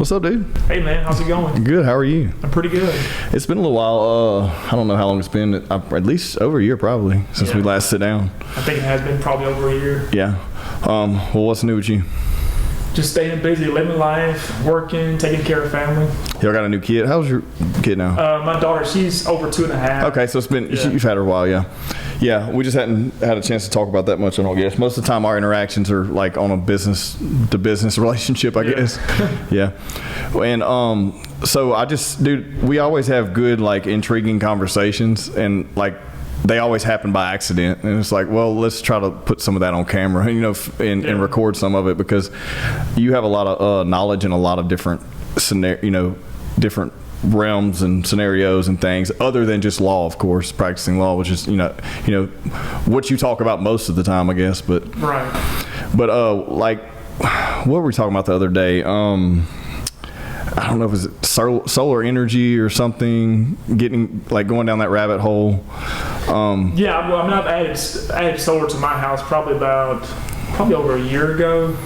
What's up, dude? Hey, man. How's it going? Good. How are you? I'm pretty good. It's been a little while. I don't know how long it's been. At least over a year, probably, since we last sit down. I think it has been probably over a year. Yeah. Well, what's new with you? Just staying busy, living life, working, taking care of family. Y'all got a new kid? How's your kid now? My daughter, she's over 2.5. Okay, so it's been, you've had her a while, yeah. Yeah, we just hadn't had a chance to talk about that much, I don't guess. Most of the time our interactions are like on a business-to-business relationship, I guess. Yeah. And so dude, we always have good, like, intriguing conversations, and, like, they always happen by accident. And it's like, well, let's try to put some of that on camera, and record some of it, because you have a lot of knowledge in a lot of different different realms and scenarios and things, other than just law, of course, practicing law, which is what you talk about most of the time, I guess. But like, what were we talking about the other day? I don't know if it's solar energy or something, going down that rabbit hole. I've added solar to my house probably over a year ago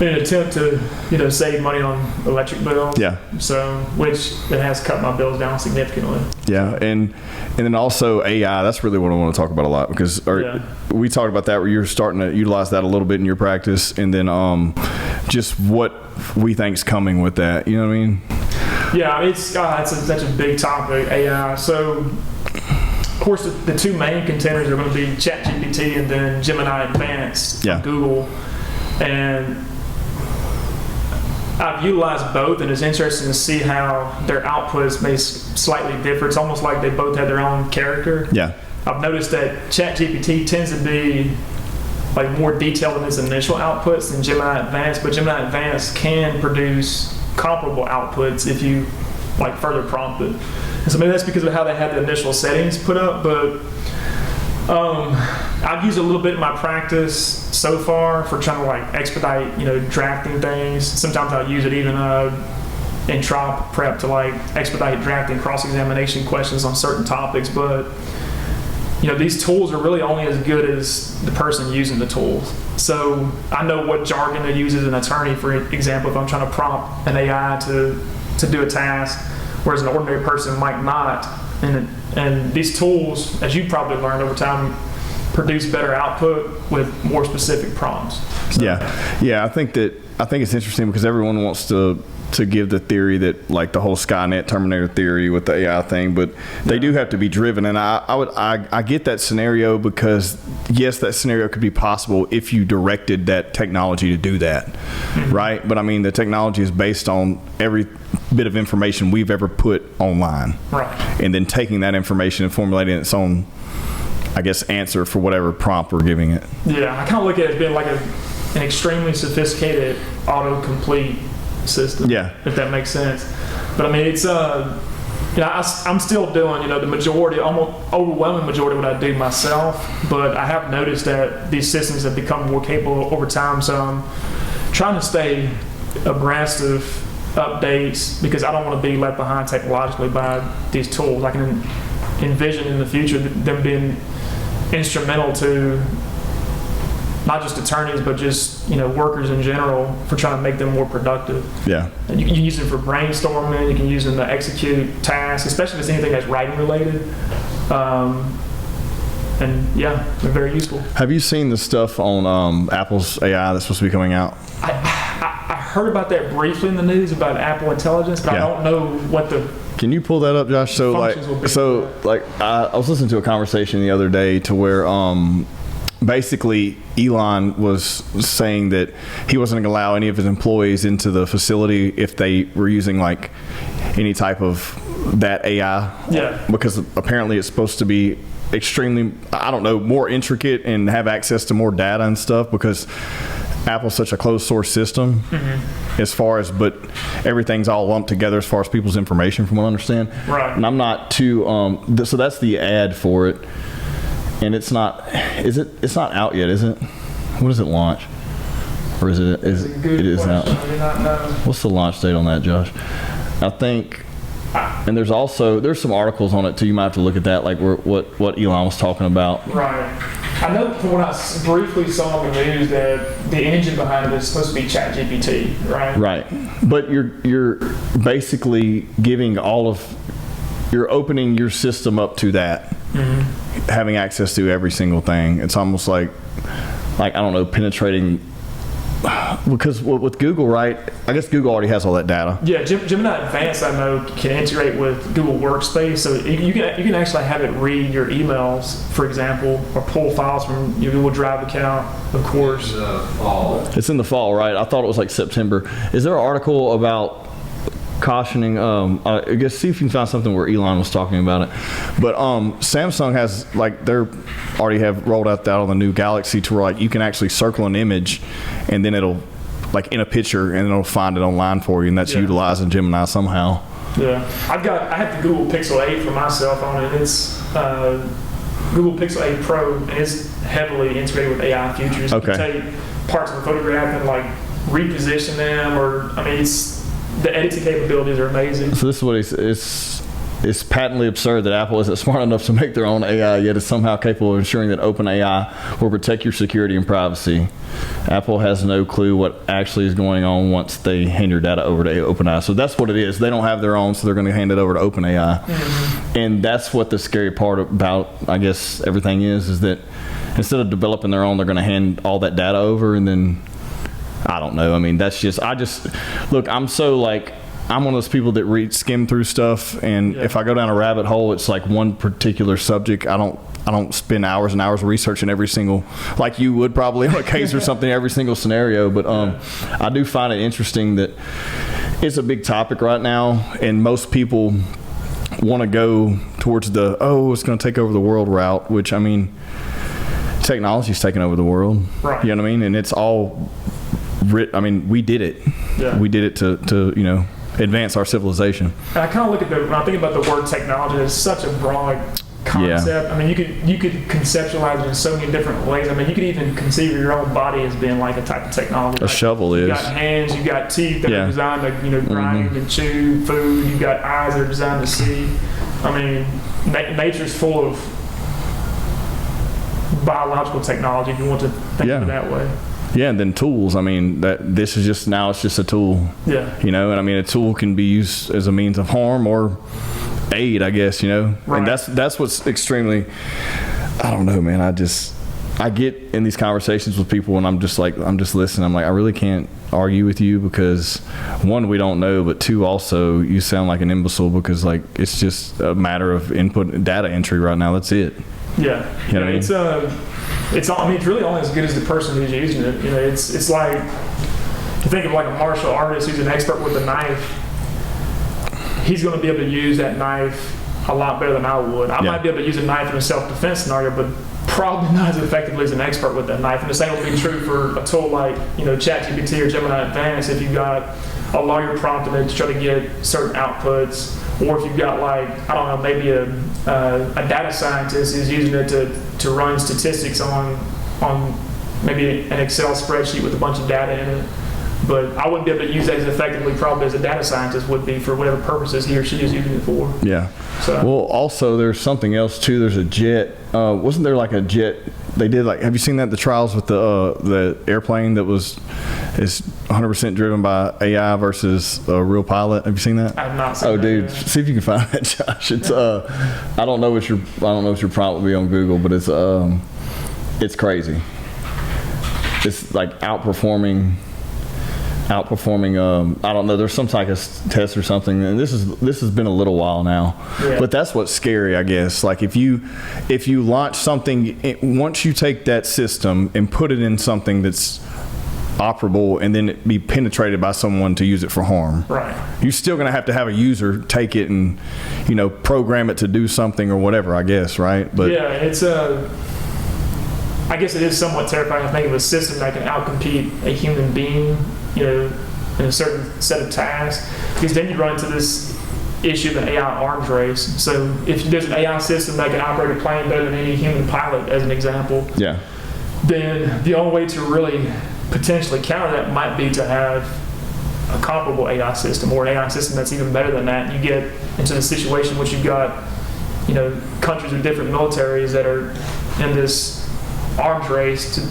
in an attempt to save money on electric bills. Yeah. So, which it has cut my bills down significantly. Yeah, and then also AI. That's really what I want to talk about a lot, because we talked about that where you're starting to utilize that a little bit in your practice, and then just what we think's coming with that. You know what I mean? Yeah, it's such a big topic, AI. So, of course, the two main contenders are going to be ChatGPT and then Gemini Advanced from Google. And I've utilized both, and it's interesting to see how their outputs may slightly differ. It's almost like they both have their own character. Yeah. I've noticed that ChatGPT tends to be like more detailed in its initial outputs than Gemini Advanced, but Gemini Advanced can produce comparable outputs if you further prompt it. And so maybe that's because of how they have the initial settings put up, but I've used a little bit in my practice so far for trying to expedite, drafting things. Sometimes I'll use it even in trial prep to expedite drafting cross-examination questions on certain topics. But these tools are really only as good as the person using the tools. So I know what jargon to use as an attorney, for example, if I'm trying to prompt an AI to do a task, whereas an ordinary person might not. And these tools, as you probably learned over time, produce better output with more specific prompts. So. Yeah. I think it's interesting because everyone wants to give the theory that the whole Skynet Terminator theory with the AI thing, but they do have to be driven. And I get that scenario, because yes, that scenario could be possible if you directed that technology to do that, right? But I mean, the technology is based on every bit of information we've ever put online, right? And then taking that information and formulating its own, I guess, answer for whatever prompt we're giving it. Yeah, I kind of look at it as being like an extremely sophisticated autocomplete system. Yeah, if that makes sense. But I mean, it's I'm still doing the majority, almost overwhelming majority of what I do myself. But I have noticed that these systems have become more capable over time. So I'm trying to stay abreast of updates, because I don't want to be left behind technologically by these tools. I can envision in the future them being instrumental to not just attorneys, but just workers in general, for trying to make them more productive. Yeah. And you can use them for brainstorming. You can use them to execute tasks, especially if it's anything that's writing related. And they're very useful. Have you seen the stuff on Apple's AI that's supposed to be coming out? I heard about that briefly in the news about Apple Intelligence, but I don't know what the. Can you pull that up, Josh? So I was listening to a conversation the other day to where basically Elon was saying that he wasn't going to allow any of his employees into the facility if they were using any type of that AI. Yeah. Because apparently it's supposed to be extremely, more intricate and have access to more data and stuff, because Apple's such a closed source system, but everything's all lumped together as far as people's information, from what I understand. Right. And I'm not too, so that's the ad for it. And it's not out yet, is it? When does it launch? Or is it is out? I do not know. What's the launch date on that, Josh? I think, and there's some articles on it too. You might have to look at that, what Elon was talking about. Right. I know from what I briefly saw on the news that the engine behind it is supposed to be ChatGPT, right? Right. But you're basically giving you're opening your system up to that, having access to every single thing. It's almost like I don't know, penetrating. Because with Google, right? I guess Google already has all that data. Yeah, Gemini Advanced, I know, can integrate with Google Workspace, so you can actually have it read your emails, for example, or pull files from your Google Drive account, of course. It's in the fall, right? I thought it was like September. Is there an article about cautioning? I guess see if you can find something where Elon was talking about it. But Samsung has they're already have rolled out that on the new Galaxy to where you can actually circle an image, and then it'll in a picture, and it'll find it online for you, and that's utilizing Gemini somehow. Yeah, I have the Google Pixel 8 for my cell phone, and it's Google Pixel 8 Pro, and it's heavily integrated with AI features. Okay. You can take parts of a photograph and reposition them, the editing capabilities are amazing. So this is what it's patently absurd that Apple isn't smart enough to make their own AI, yet is somehow capable of ensuring that OpenAI will protect your security and privacy. Apple has no clue what actually is going on once they hand your data over to OpenAI. So that's what it is. They don't have their own, so they're going to hand it over to OpenAI. Mm-hmm. And that's what the scary part about, I guess, everything is that instead of developing their own, they're going to hand all that data over, and then I don't know. I mean, look, I'm one of those people that skim through stuff, and if I go down a rabbit hole, it's like one particular subject. I don't spend hours and hours researching every single, like you would probably on a case or something, every single scenario. But I do find it interesting that it's a big topic right now, and most people want to go towards it's going to take over the world route, which, I mean, technology's taking over the world. Right. You know what I mean? And it's all we did it. Yeah. We did it to advance our civilization. And I kind of look at when I think about the word technology, it's such a broad concept. Yeah. I mean, you could conceptualize it in so many different ways. I mean, you could even conceive of your own body as being like a type of technology. A shovel is. You got hands, you got teeth that are designed to grind and chew food. You got eyes that are designed to see. I mean, nature's full of biological technology, if you want to think of it that way. Yeah, and then tools. I mean, it's just a tool. Yeah. And I mean, a tool can be used as a means of harm or aid, I guess, Right. And that's what's extremely, I don't know, man. I get in these conversations with people, and I'm just listening. I'm like, I really can't argue with you because, one, we don't know, but two, also, you sound like an imbecile because, it's just a matter of input and data entry right now. That's it. Yeah. You know what I mean? It's really only as good as the person who's using it. It's like, you think of a martial artist who's an expert with a knife. He's going to be able to use that knife a lot better than I would. I might be able to use a knife in a self-defense scenario, but probably not as effectively as an expert with that knife. And the same will be true for a tool like ChatGPT or Gemini Advanced. If you've got a lawyer prompting it to try to get certain outputs, or if you've got maybe a data scientist who's using it to run statistics on maybe an Excel spreadsheet with a bunch of data in it. But I wouldn't be able to use that as effectively probably as a data scientist would be for whatever purposes he or she is using it for. Yeah. So. Well, also there's something else too. There's a jet. Wasn't there a jet? They did have you seen that, the trials with the airplane that is 100% driven by AI versus a real pilot? Have you seen that? I've not seen that. Oh, dude, yet. See if you can find that, Josh. It's I don't know what your prompt would be on Google, but it's crazy. It's outperforming. I don't know. There's some type of test or something, and this has been a little while now. Yeah. But that's what's scary, I guess. If you launch something, once you take that system and put it in something that's operable, and then it be penetrated by someone to use it for harm. Right. You're still going to have a user take it and program it to do something or whatever, I guess. Right. But yeah, it's I guess it is somewhat terrifying to think of a system that can outcompete a human being, in a certain set of tasks, because then you run into this issue of an AI arms race. So if there's an AI system that can operate a plane better than any human pilot, as an example, then the only way to really potentially counter that might be to have a comparable AI system, or an AI system that's even better than that. You get into the situation which you've got, countries with different militaries that are in this arms race to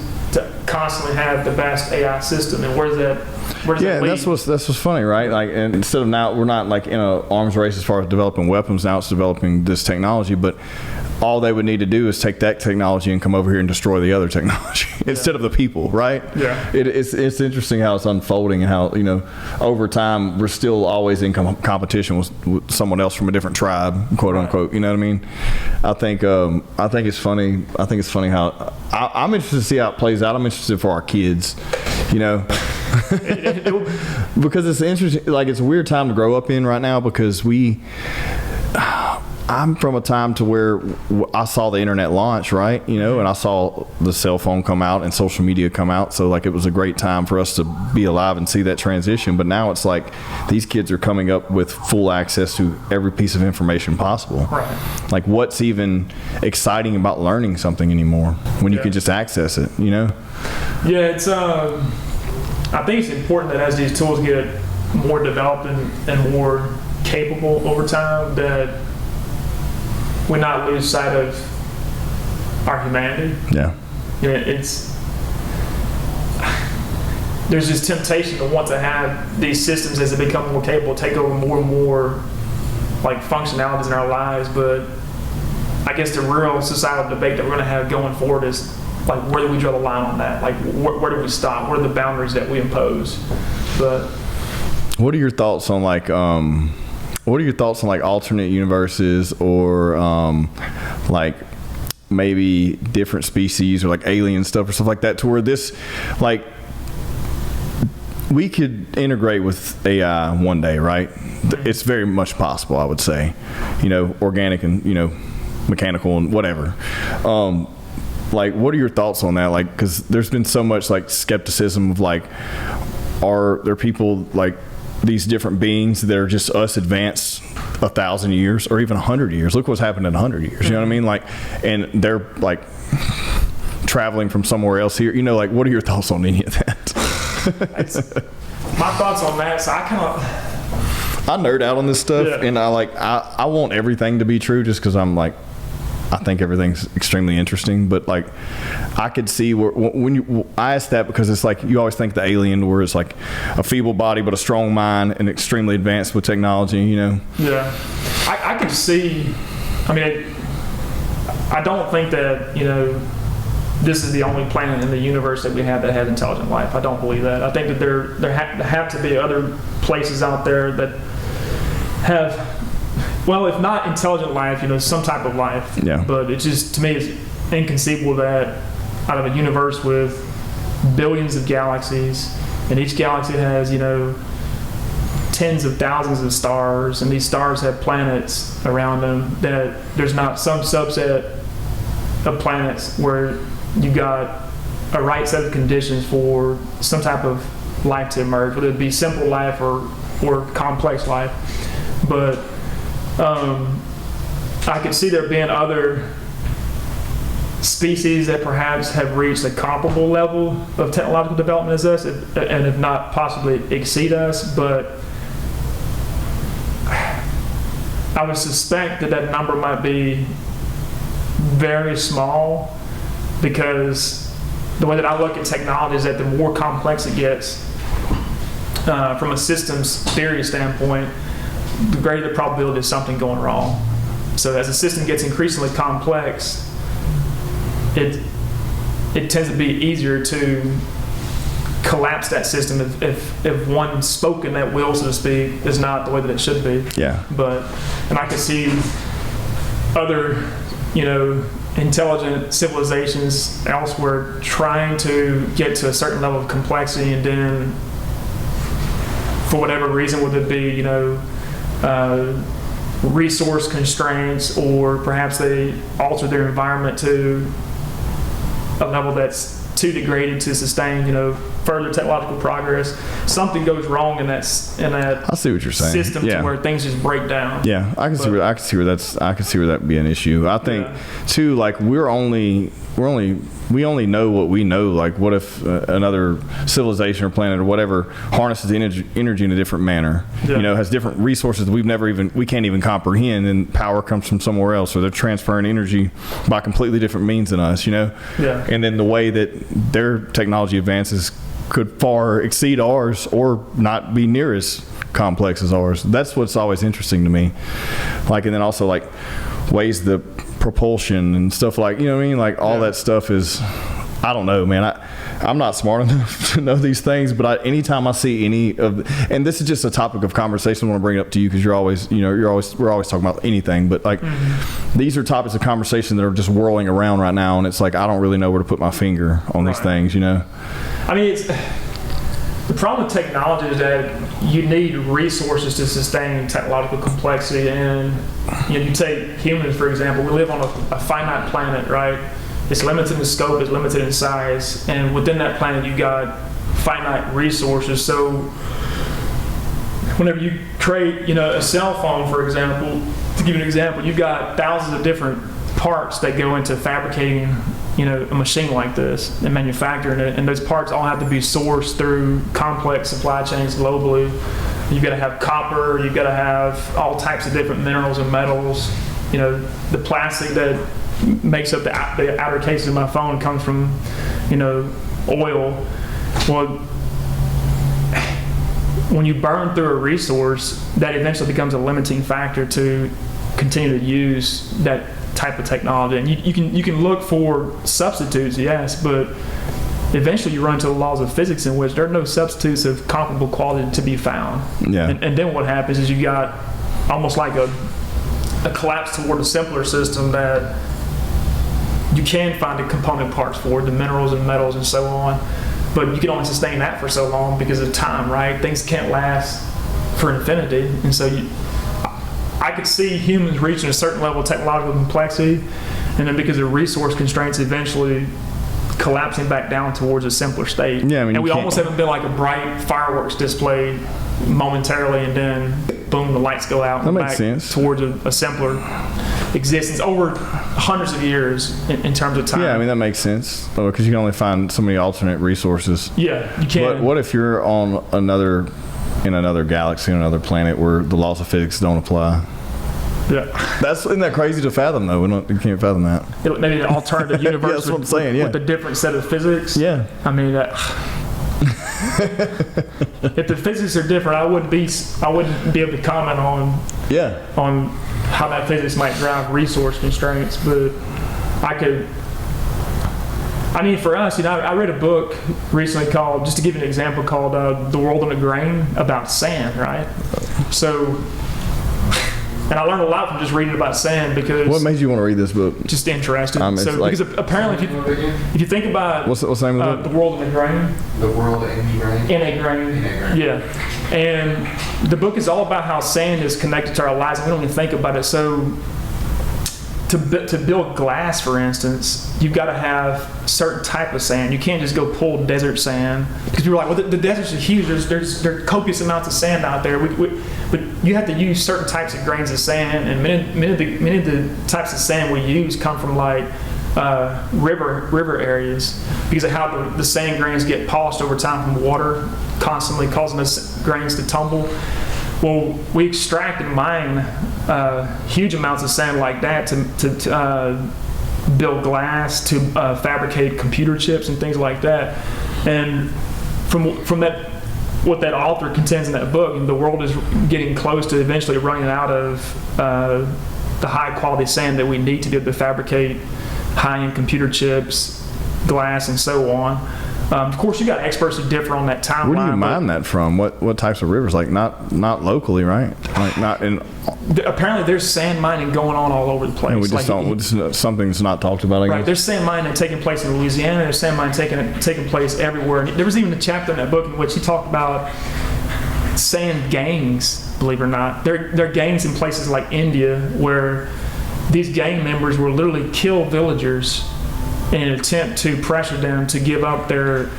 constantly have the best AI system, and where's that Yeah, lead? that's what's funny, right? Like, and instead of now, we're not like in a arms race as far as developing weapons. Now it's developing this technology, but all they would need to do is take that technology and come over here and destroy the other technology instead of the people, right? Yeah. It's interesting how it's unfolding and how, over time we're still always in competition with someone else from a different tribe, quote unquote. You know what I mean? I think it's funny. I think it's funny how I'm interested to see how it plays out. I'm interested for our kids, because it's interesting. Like, it's a weird time to grow up in right now because I'm from a time to where I saw the internet launch, right? And I saw the cell phone come out and social media come out. So like, it was a great time for us to be alive and see that transition. But now it's like these kids are coming up with full access to every piece of information possible. Right. Like, what's even exciting about learning something anymore when you can just access it, Yeah, it's I think it's important that as these tools get more developed and more capable over time, that we not lose sight of our humanity. Yeah. There's this temptation to want to have these systems, as they become more capable, take over more and more like functionalities in our lives. But I guess the real societal debate that we're going to have going forward is, like, where do we draw the line on that? Like, where do we stop? What are the boundaries that we impose? But what are your thoughts on like alternate universes, or like maybe different species, or like alien stuff or stuff like that, to where this, like, we could integrate with AI one day, right? It's very much possible, I would say, organic and, mechanical and whatever. Like, what are your thoughts on that? Like, because there's been so much like skepticism of like, are there people like these different beings that are just us advanced 1,000 years or even 100 years? Look what's happened in 100 years. You know what I mean? Like, and they're like traveling from somewhere else here. Like, what are your thoughts on any of that? My thoughts on that. So I nerd out on this stuff, and I want everything to be true, just because I'm like, I think everything's extremely interesting. But like, I could see when I ask that, because it's like, you always think the alien, where it's like a feeble body but a strong mind and extremely advanced with technology. Yeah, I could see. I mean, I don't think that this is the only planet in the universe that we have that has intelligent life. I don't believe that. I think that there have to be other places out there that have, well, if not intelligent life, some type of life. Yeah. But it just, to me, it's inconceivable that out of a universe with billions of galaxies, and each galaxy has, tens of thousands of stars, and these stars have planets around them, that there's not some subset of planets where you got a right set of conditions for some type of life to emerge, whether it be simple life or complex life. But I could see there being other species that perhaps have reached a comparable level of technological development as us, and if not possibly exceed us. But I would suspect that number might be very small, because the way that I look at technology is that the more complex it gets, from a systems theory standpoint, the greater the probability of something going wrong. So as the system gets increasingly complex, it tends to be easier to collapse that system if one spoke in that will, so to speak, is not the way that it should be. Yeah. And I could see other, intelligent civilizations elsewhere trying to get to a certain level of complexity, and then for whatever reason, whether it be, resource constraints, or perhaps they alter their environment to a level that's too degraded to sustain, further technological progress, something goes wrong in that I see what you're saying. system Yeah. to where things just break down. Yeah, I can see where that would be an issue. I think too, like we only know what we know. Like, what if another civilization or planet or whatever harnesses energy in a different manner? Yeah. You know, has different resources that we can't even comprehend, and power comes from somewhere else, or they're transferring energy by completely different means than us. You know, Yeah. and then the way that their technology advances could far exceed ours, or not be near as complex as ours. That's what's always interesting to me. Like, and then also like ways the propulsion and stuff, like, you know what I mean? Like all that stuff is, I don't know, man. I'm not smart enough to know these things, but anytime I see any of, and this is just a topic of conversation I want to bring it up to you, because we're always talking about anything, but like these are topics of conversation that are just whirling around right now, and it's like I don't really know where to put my finger on these things, you know? I mean, the problem with technology is that you need resources to sustain technological complexity. And you take humans, for example. We live on a finite planet, right? It's limited in scope, it's limited in size, and within that planet you got finite resources. So whenever you create, a cell phone, for example, to give you an example, you've got thousands of different parts that go into fabricating a machine like this and manufacturing it, and those parts all have to be sourced through complex supply chains globally. You've got to have copper, you've got to have all types of different minerals and metals. The plastic that makes up the outer case of my phone comes from oil. Well, when you burn through a resource, that eventually becomes a limiting factor to continue to use that type of technology. And you can look for substitutes, yes, but eventually you run into the laws of physics in which there are no substitutes of comparable quality to be found. Yeah. And then what happens is you got almost like a collapse toward a simpler system that you can find the component parts for, the minerals and metals and so on, but you can only sustain that for so long because of time, right? Things can't last for infinity. And so I could see humans reaching a certain level of technological complexity, and then because of resource constraints, eventually collapsing back down towards a simpler state. Yeah, I mean, and we almost haven't been like a bright fireworks display momentarily, and then boom, the lights go out. That and makes back sense. Towards a simpler existence over hundreds of years in terms of time. Yeah, I mean, that makes sense, because you can only find so many alternate resources. Yeah, you can. But what if you're on in another galaxy, on another planet, where the laws of physics don't apply? Yeah. Isn't that crazy to fathom, though? You can't fathom that. Maybe an alternative universe That's what I'm saying, yeah. with a different set of physics. Yeah. I mean, if the physics are different, I wouldn't be able to comment on how that physics might drive resource constraints. But for us, I read a book recently called, just to give you an example, called The World in a Grain, about sand, right? So, and I learned a lot from just reading about sand, because What made you want to read this book? just interested. Because apparently, if you think about what's the name of The World in a Grain. The World in a Grain? In a grain. Yeah. And the book is all about how sand is connected to our lives, and we don't even think about it. So to build glass, for instance, you've got to have certain type of sand. You can't just go pull desert sand, because people are like, well, the deserts are huge. There are copious amounts of sand out there. But you have to use certain types of grains of sand, and many of the types of sand we use come from like river areas, because of how the sand grains get polished over time from water, constantly causing the grains to tumble. Well, we extract and mine huge amounts of sand like that to build glass, to fabricate computer chips and things like that. And from that, what that author contends in that book, the world is getting close to eventually running out of the high quality sand that we need to be able to fabricate high-end computer chips, glass, and so on. Of course, you got experts who differ on that timeline. Where do you mine that from? What types of rivers? Like not locally, right? Like not in. Apparently, there's sand mining going on all over the place. And we just don't. Something that's not talked about. I Right. guess. There's sand mining taking place in Louisiana. There's sand mining taking place everywhere. And there was even a chapter in that book in which he talked about sand gangs. Believe it or not, there are gangs in places like India where these gang members will literally kill villagers in an attempt to pressure them to give up their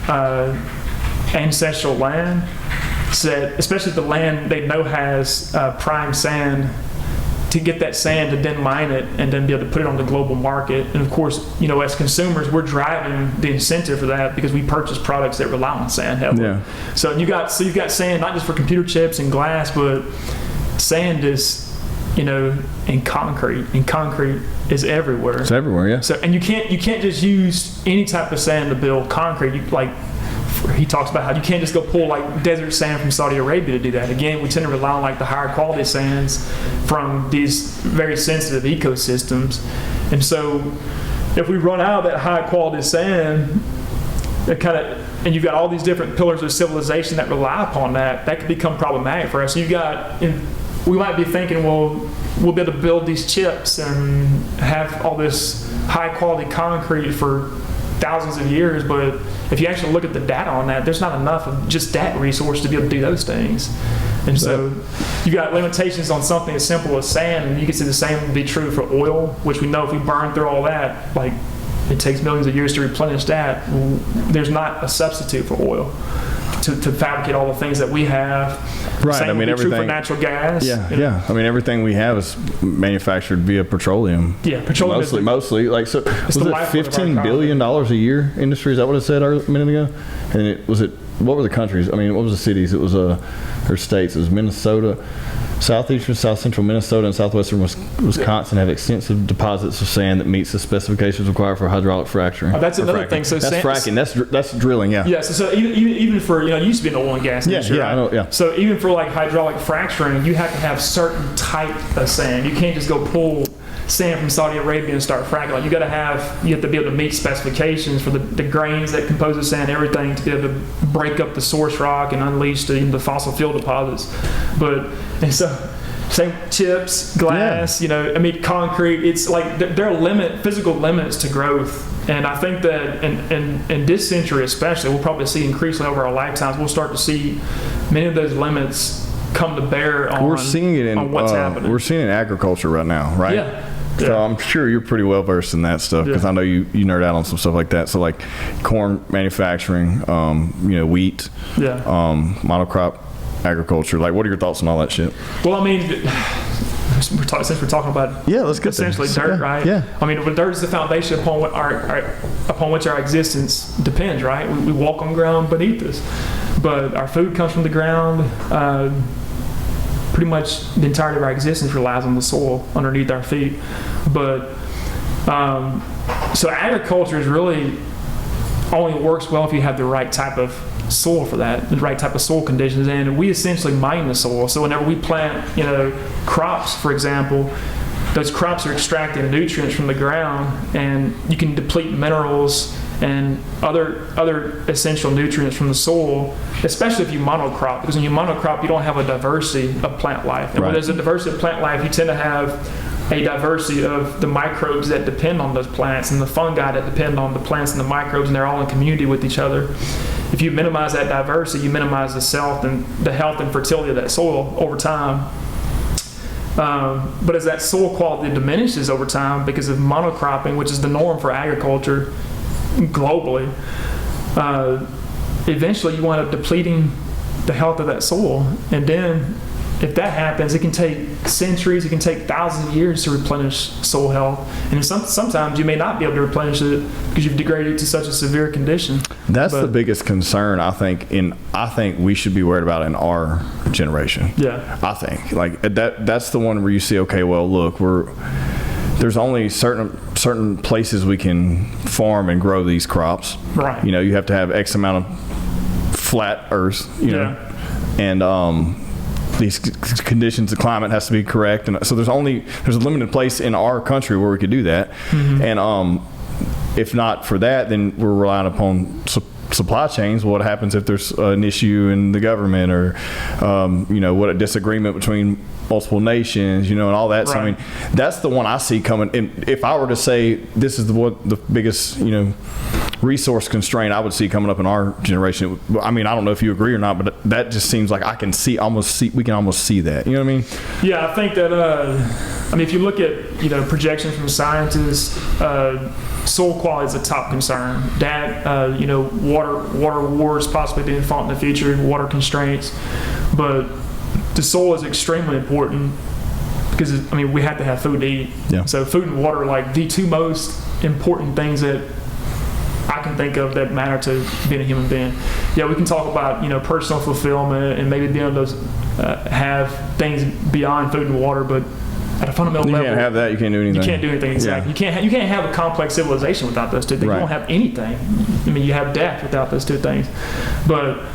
ancestral land, so that, especially the land they know has prime sand, to get that sand to then mine it and then be able to put it on the global market. And of course, as consumers, we're driving the incentive for that because we purchase products that rely on sand heavily. Yeah. So you've got sand not just for computer chips and glass, but sand is, in concrete. And concrete is everywhere. It's everywhere, yeah. So, and you can't just use any type of sand to build concrete. He talks about how you can't just go pull like desert sand from Saudi Arabia to do that. Again, we tend to rely on like the higher quality sands from these very sensitive ecosystems. And so if we run out of that high quality sand, and you've got all these different pillars of civilization that rely upon that could become problematic for us. We might be thinking, well, we'll be able to build these chips and have all this high quality concrete for thousands of years, but if you actually look at the data on that, there's not enough of just that resource to be able to do those things. And so you've got limitations on something as simple as sand, and you can see the same would be true for oil, which we know if we burn through all that, like it takes millions of years to replenish that. There's not a substitute for oil to fabricate all the things that we have. Right. Same would be everything. True for natural gas. Yeah. Everything we have is manufactured via petroleum. Yeah, petroleum. Mostly. Like, so was it $15 billion a year industry? Is that what it said a minute ago? And what were the countries? What was the cities? It was or states. It was Minnesota. Southeastern, South Central Minnesota, and southwestern Wisconsin have extensive deposits of sand that meets the specifications required for hydraulic fracturing. That's another thing. So that's fracking. That's drilling. Yeah. Yeah. So even for you used to be in the oil and gas industry. Yeah. Right? I know. Yeah. So even for like hydraulic fracturing, you have to have certain type of sand. You can't just go pull sand from Saudi Arabia and start fracking. Like you have to be able to meet specifications for the grains that compose the sand, everything, to be able to break up the source rock and unleash the fossil fuel deposits. And so same chips, glass, concrete. It's like there are physical limits to growth. And I think that in this century especially, we'll probably see increasingly over our lifetimes, we'll start to see many of those limits come to bear on, we're seeing it on what's happening. We're seeing it in agriculture right now, right? Yeah. So I'm sure you're pretty well versed in that stuff because I know you nerd out on some stuff like that. So like corn manufacturing, wheat, monocrop agriculture. Like, what are your thoughts on all that shit? Well, since we're talking about let's get essentially dirt, right? Yeah. Dirt is the foundation upon which our existence depends, right? We walk on ground beneath us, but our food comes from the ground. Pretty much the entirety of our existence relies on the soil underneath our feet. But so agriculture is really only works well if you have the right type of soil for that, the right type of soil conditions. And we essentially mine the soil. So whenever we plant, crops, for example, those crops are extracting nutrients from the ground, and you can deplete minerals and other essential nutrients from the soil, especially if you monocrop, because when you monocrop, you don't have a diversity of plant life. And when there's a diversity of plant life, you tend to have a diversity of the microbes that depend on those plants and the fungi that depend on the plants and the microbes, and they're all in community with each other. If you minimize that diversity, you minimize the health and fertility of that soil over time. But as that soil quality diminishes over time because of monocropping, which is the norm for agriculture globally, eventually you wind up depleting the health of that soil. And then if that happens, it can take centuries, it can take thousands of years to replenish soil health. And sometimes you may not be able to replenish it because you've degraded it to such a severe condition. That's the biggest concern, I think we should be worried about in our generation. Yeah. I think. Like that's the one where you see, okay, well, look, there's only certain places we can farm and grow these crops. Right. You have to have X amount of flat earth, and these conditions, the climate has to be correct, and so there's a limited place in our country where we could do that. Mm-hmm. And if not for that, then we're relying upon supply chains. What happens if there's an issue in the government, or what a disagreement between multiple nations, and all that. Right. So that's the one I see coming. And if I were to say this is the biggest resource constraint I would see coming up in our generation, I don't know if you agree or not, but that just seems like we can almost see that. You know what I mean? Yeah, I think that I mean, if you look at, you know, projections from scientists, soil quality is a top concern. That, you know, water wars possibly being fought in the future, water constraints. But the soil is extremely important because, I mean, we have to have food to eat. Yeah. So food and water are like the two most important things that I can think of that matter to being a human being. Yeah, we can talk about, you know, personal fulfillment and maybe being able to have things beyond food and water, but at a fundamental level, You can't have that. You can't do anything. you can't do anything exactly. Yeah. You can't have a complex civilization without those two things. Right. You don't have anything. I mean, you have death without those two things. But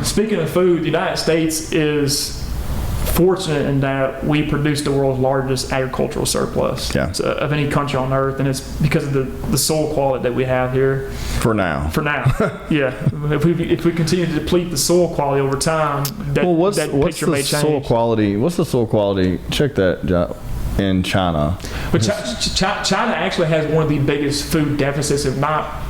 speaking of food, the United States is fortunate in that we produce the world's largest agricultural surplus of any country on earth, and it's because of the soil quality that we have here. For now. For now, yeah. If we continue to deplete the soil quality over time, What's that picture may the change. soil quality? What's the soil quality? Check that in China. But China actually has one of the biggest food deficits, if not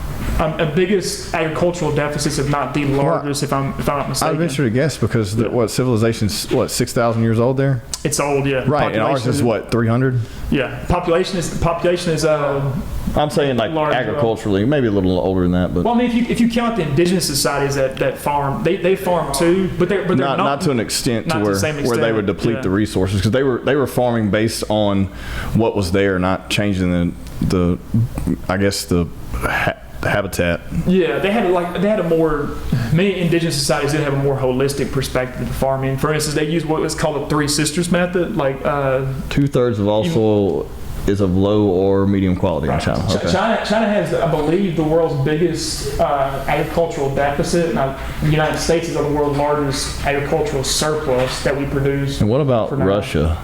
biggest agricultural deficits, if not the largest. If I'm not mistaken. I venture to guess because civilization's 6,000 years old there. It's old, yeah. Right, and ours is what 300. Yeah, population is. I'm saying like large, agriculturally, maybe a little older than that, but Well, I mean, if you count the indigenous societies that farm, they farm too, but they're not to an extent not to to the same where they extent, would deplete yeah. the resources because they were farming based on what was there, not changing the I guess the habitat. Yeah, many indigenous societies did have a more holistic perspective of farming. For instance, they use what was called the Three Sisters method, like 2/3 of all soil is of low or medium quality in China. Okay. China has, I believe, the world's biggest agricultural deficit. Now, the United States is the world's largest agricultural surplus that we produce. And what about Russia?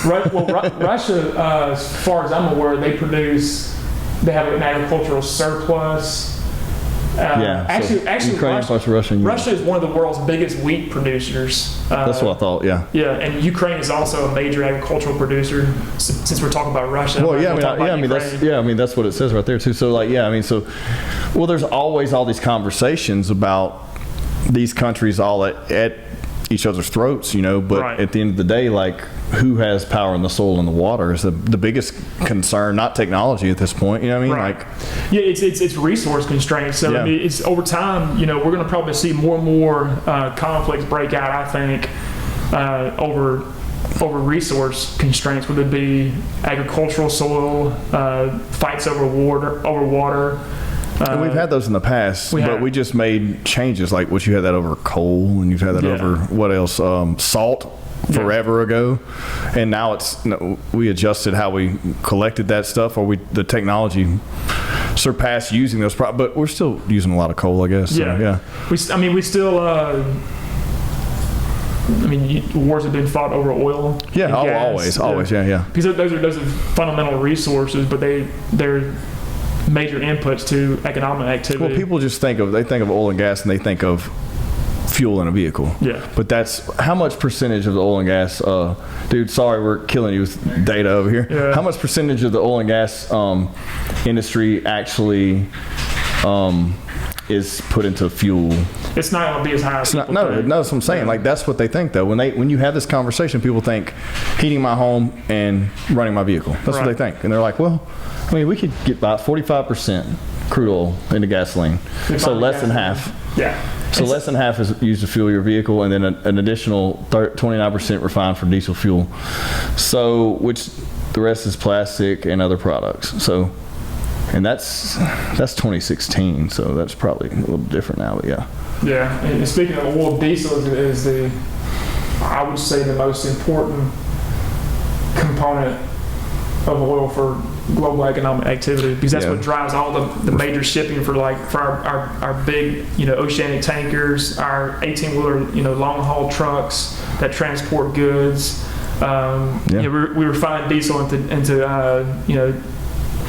Russia, as far as I'm aware, they have an agricultural surplus. Actually, Ukraine plus Russia. Russia is one of the world's biggest wheat producers. That's what I thought. Yeah. Yeah, and Ukraine is also a major agricultural producer. Since we're talking about Russia, Well, that's what it says right there too. So, there's always all these conversations about these countries all at each other's throats, you know. But Right. at the end of the day, like, who has power in the soil and the water is the biggest concern, not technology at this point. You know what I mean? Right. Like, yeah, it's resource constraints. So Yeah. I mean, it's over time. You know, we're going to probably see more and more conflicts break out. I think over resource constraints, whether it be agricultural soil, fights over water. and we've had those in the past, but we just made changes. Like, what you had that over coal, and you've had that over what else? Salt. Forever ago, and now we adjusted how we collected that stuff, or the technology surpassed using those but we're still using a lot of coal, I guess. Yeah. We still wars have been fought over oil. Yeah, and gas. always, yeah. Because those are fundamental resources, but they're major inputs to economic activity. Well, people just think of oil and gas, and they think of fuel in a vehicle. Yeah. But that's how much percentage of the oil and gas, dude, sorry, we're killing you with data over here. Yeah. How much percentage of the oil and gas industry actually is put into fuel? It's not going to be as high as people think. No, that's what I'm saying. Like, that's what they think, though. When you have this conversation, people think heating my home and running my vehicle. That's what they think. And they're like, well, I mean, we could get about 45% crude oil into gasoline. So less than half. Yeah. So less than half is used to fuel your vehicle, and then an additional 29% refined for diesel fuel. So, which the rest is plastic and other products. So, and that's 2016. So that's probably a little different now, but yeah. Yeah, and speaking of oil, diesel is I would say the most important component of oil for global economic activity, because that's what drives all the major shipping for our big, oceanic tankers, our 18-wheeler, long haul trucks that transport goods. We refine diesel into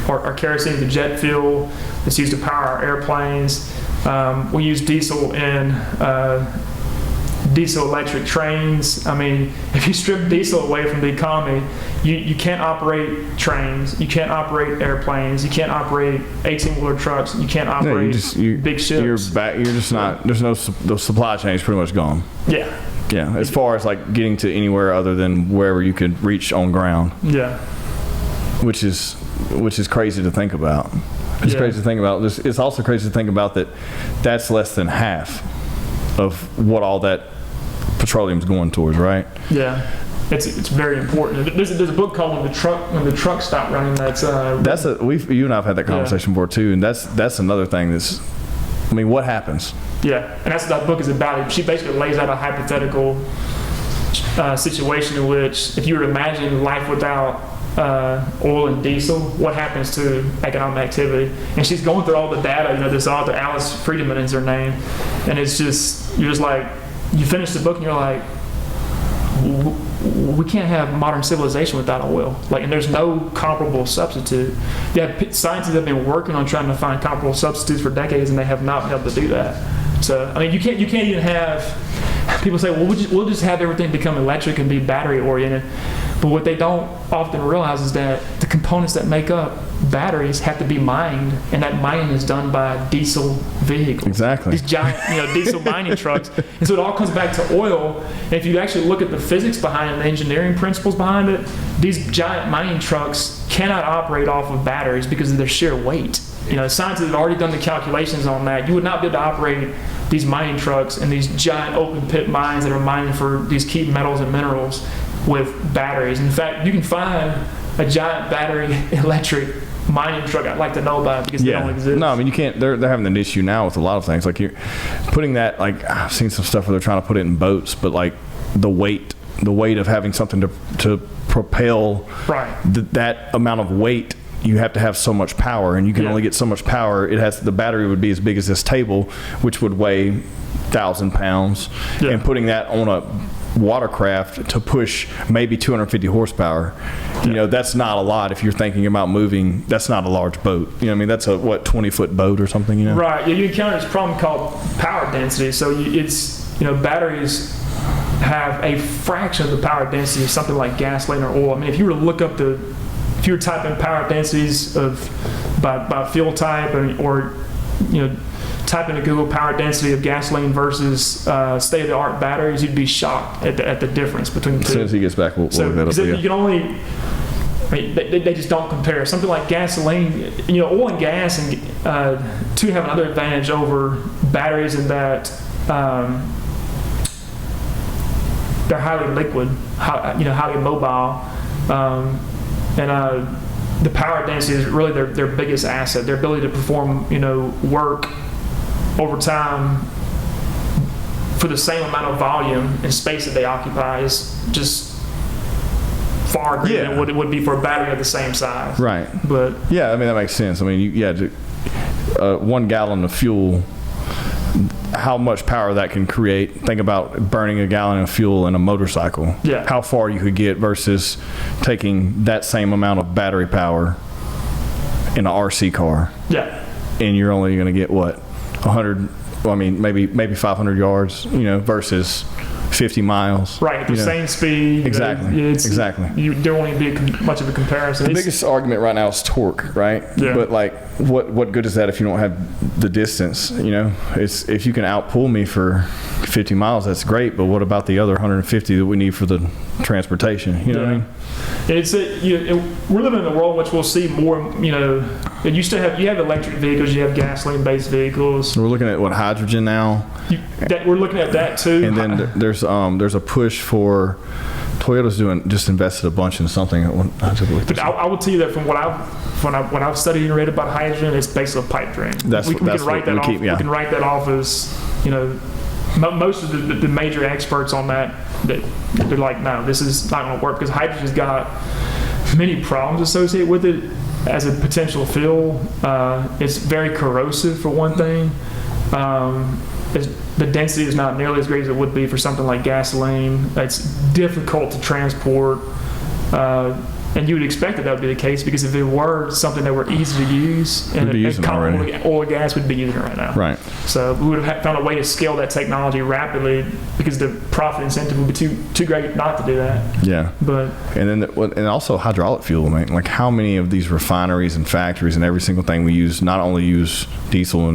our kerosene into jet fuel that's used to power our airplanes. We use diesel in diesel electric trains. I mean, if you strip diesel away from the economy, you can't operate trains, you can't operate airplanes, you can't operate 18-wheeler trucks, you can't operate big ships. You're just not. There's no. The supply chain is pretty much gone. Yeah. Yeah, as far as like getting to anywhere other than wherever you could reach on ground. Yeah. Which is crazy to think about. It's crazy to think about. It's also crazy to think about that that's less than half of what all that petroleum's going towards, right? Yeah. It's very important. There's a book called When the Truck Stopped Running. You and I've had that conversation before too, and that's another thing what happens? Yeah, and that's what that book is about. She basically lays out a hypothetical situation in which, if you were to imagine life without oil and diesel, what happens to economic activity? And she's going through all the data. This author, Alice Friedman is her name, and it's just, you're just like, you finish the book and you're like, we can't have modern civilization without oil. And there's no comparable substitute. Scientists have been working on trying to find comparable substitutes for decades, and they have not been able to do that. So, you can't even have, people say, well, we'll just have everything become electric and be battery oriented. But what they don't often realize is that the components that make up batteries have to be mined, and that mining is done by diesel vehicles. Exactly. These giant, diesel mining trucks. And so it all comes back to oil. And if you actually look at the physics behind it, the engineering principles behind it, these giant mining trucks cannot operate off of batteries because of their sheer weight. Scientists have already done the calculations on that. You would not be able to operate these mining trucks and these giant open pit mines that are mining for these key metals and minerals with batteries. In fact, you can find a giant battery electric mining truck. I'd like to know about it because they don't exist. No, you can't. They're having an issue now with a lot of things. Like, you're putting that, I've seen some stuff where they're trying to put it in boats, but the weight of having something to propel that amount of weight, you have to have so much power, and you can only get so much power. The battery would be as big as this table, which would weigh 1,000 pounds, and putting that on a watercraft to push maybe 250 horsepower, that's not a lot. If you're thinking about moving, that's not a large boat. That's a 20-foot boat or something. Right. You encounter this problem called power density. So batteries have a fraction of the power density of something like gasoline or oil. If you were to look up if you were typing power densities by fuel type, or type into Google power density of gasoline versus state-of-the-art batteries, you'd be shocked at the difference between the two. As soon as he gets back, we'll look that up. You can only, they just don't compare. Something like gasoline, oil and gas and two have another advantage over batteries in that they're highly liquid, highly mobile, and the power density is really their biggest asset. Their ability to perform work over time for the same amount of volume and space that they occupy is just far greater than what it would be for a battery of the same size. Right. But that makes sense. 1 gallon of fuel, how much power that can create. Think about burning a gallon of fuel in a motorcycle. Yeah. How far you could get versus taking that same amount of battery power in an RC car. Yeah. And you're only going to get 100, maybe 500 yards, versus 50 miles. Right, at the same speed. Exactly. Exactly. There won't be much of a comparison. The biggest argument right now is torque, right? Yeah. But what good is that if you don't have the distance? It's, if you can outpull me for 50 miles, that's great. But what about the other 150 that we need for the transportation? You know what I mean? We're living in a world in which we'll see more. You have electric vehicles, you have gasoline-based vehicles. We're looking at hydrogen now. We're looking at that too. And then there's a push for Toyota's just invested a bunch in something. But I will tell you that from when I've studied and read about hydrogen, it's basically a pipe dream. We can write that off as most of the major experts on that they're like, no, this is not going to work because hydrogen's got many problems associated with it as a potential fuel. It's very corrosive for one thing. The density is not nearly as great as it would be for something like gasoline. It's difficult to transport. And you would expect that would be the case, because if it were something that were easy to use, and We'd be using it already. oil and gas would be using it right now. Right. So we would have found a way to scale that technology rapidly, because the profit incentive would be too great not to do that. Yeah. But And then, and also hydraulic fuel, man. Like, how many of these refineries and factories and every single thing we use not only use diesel or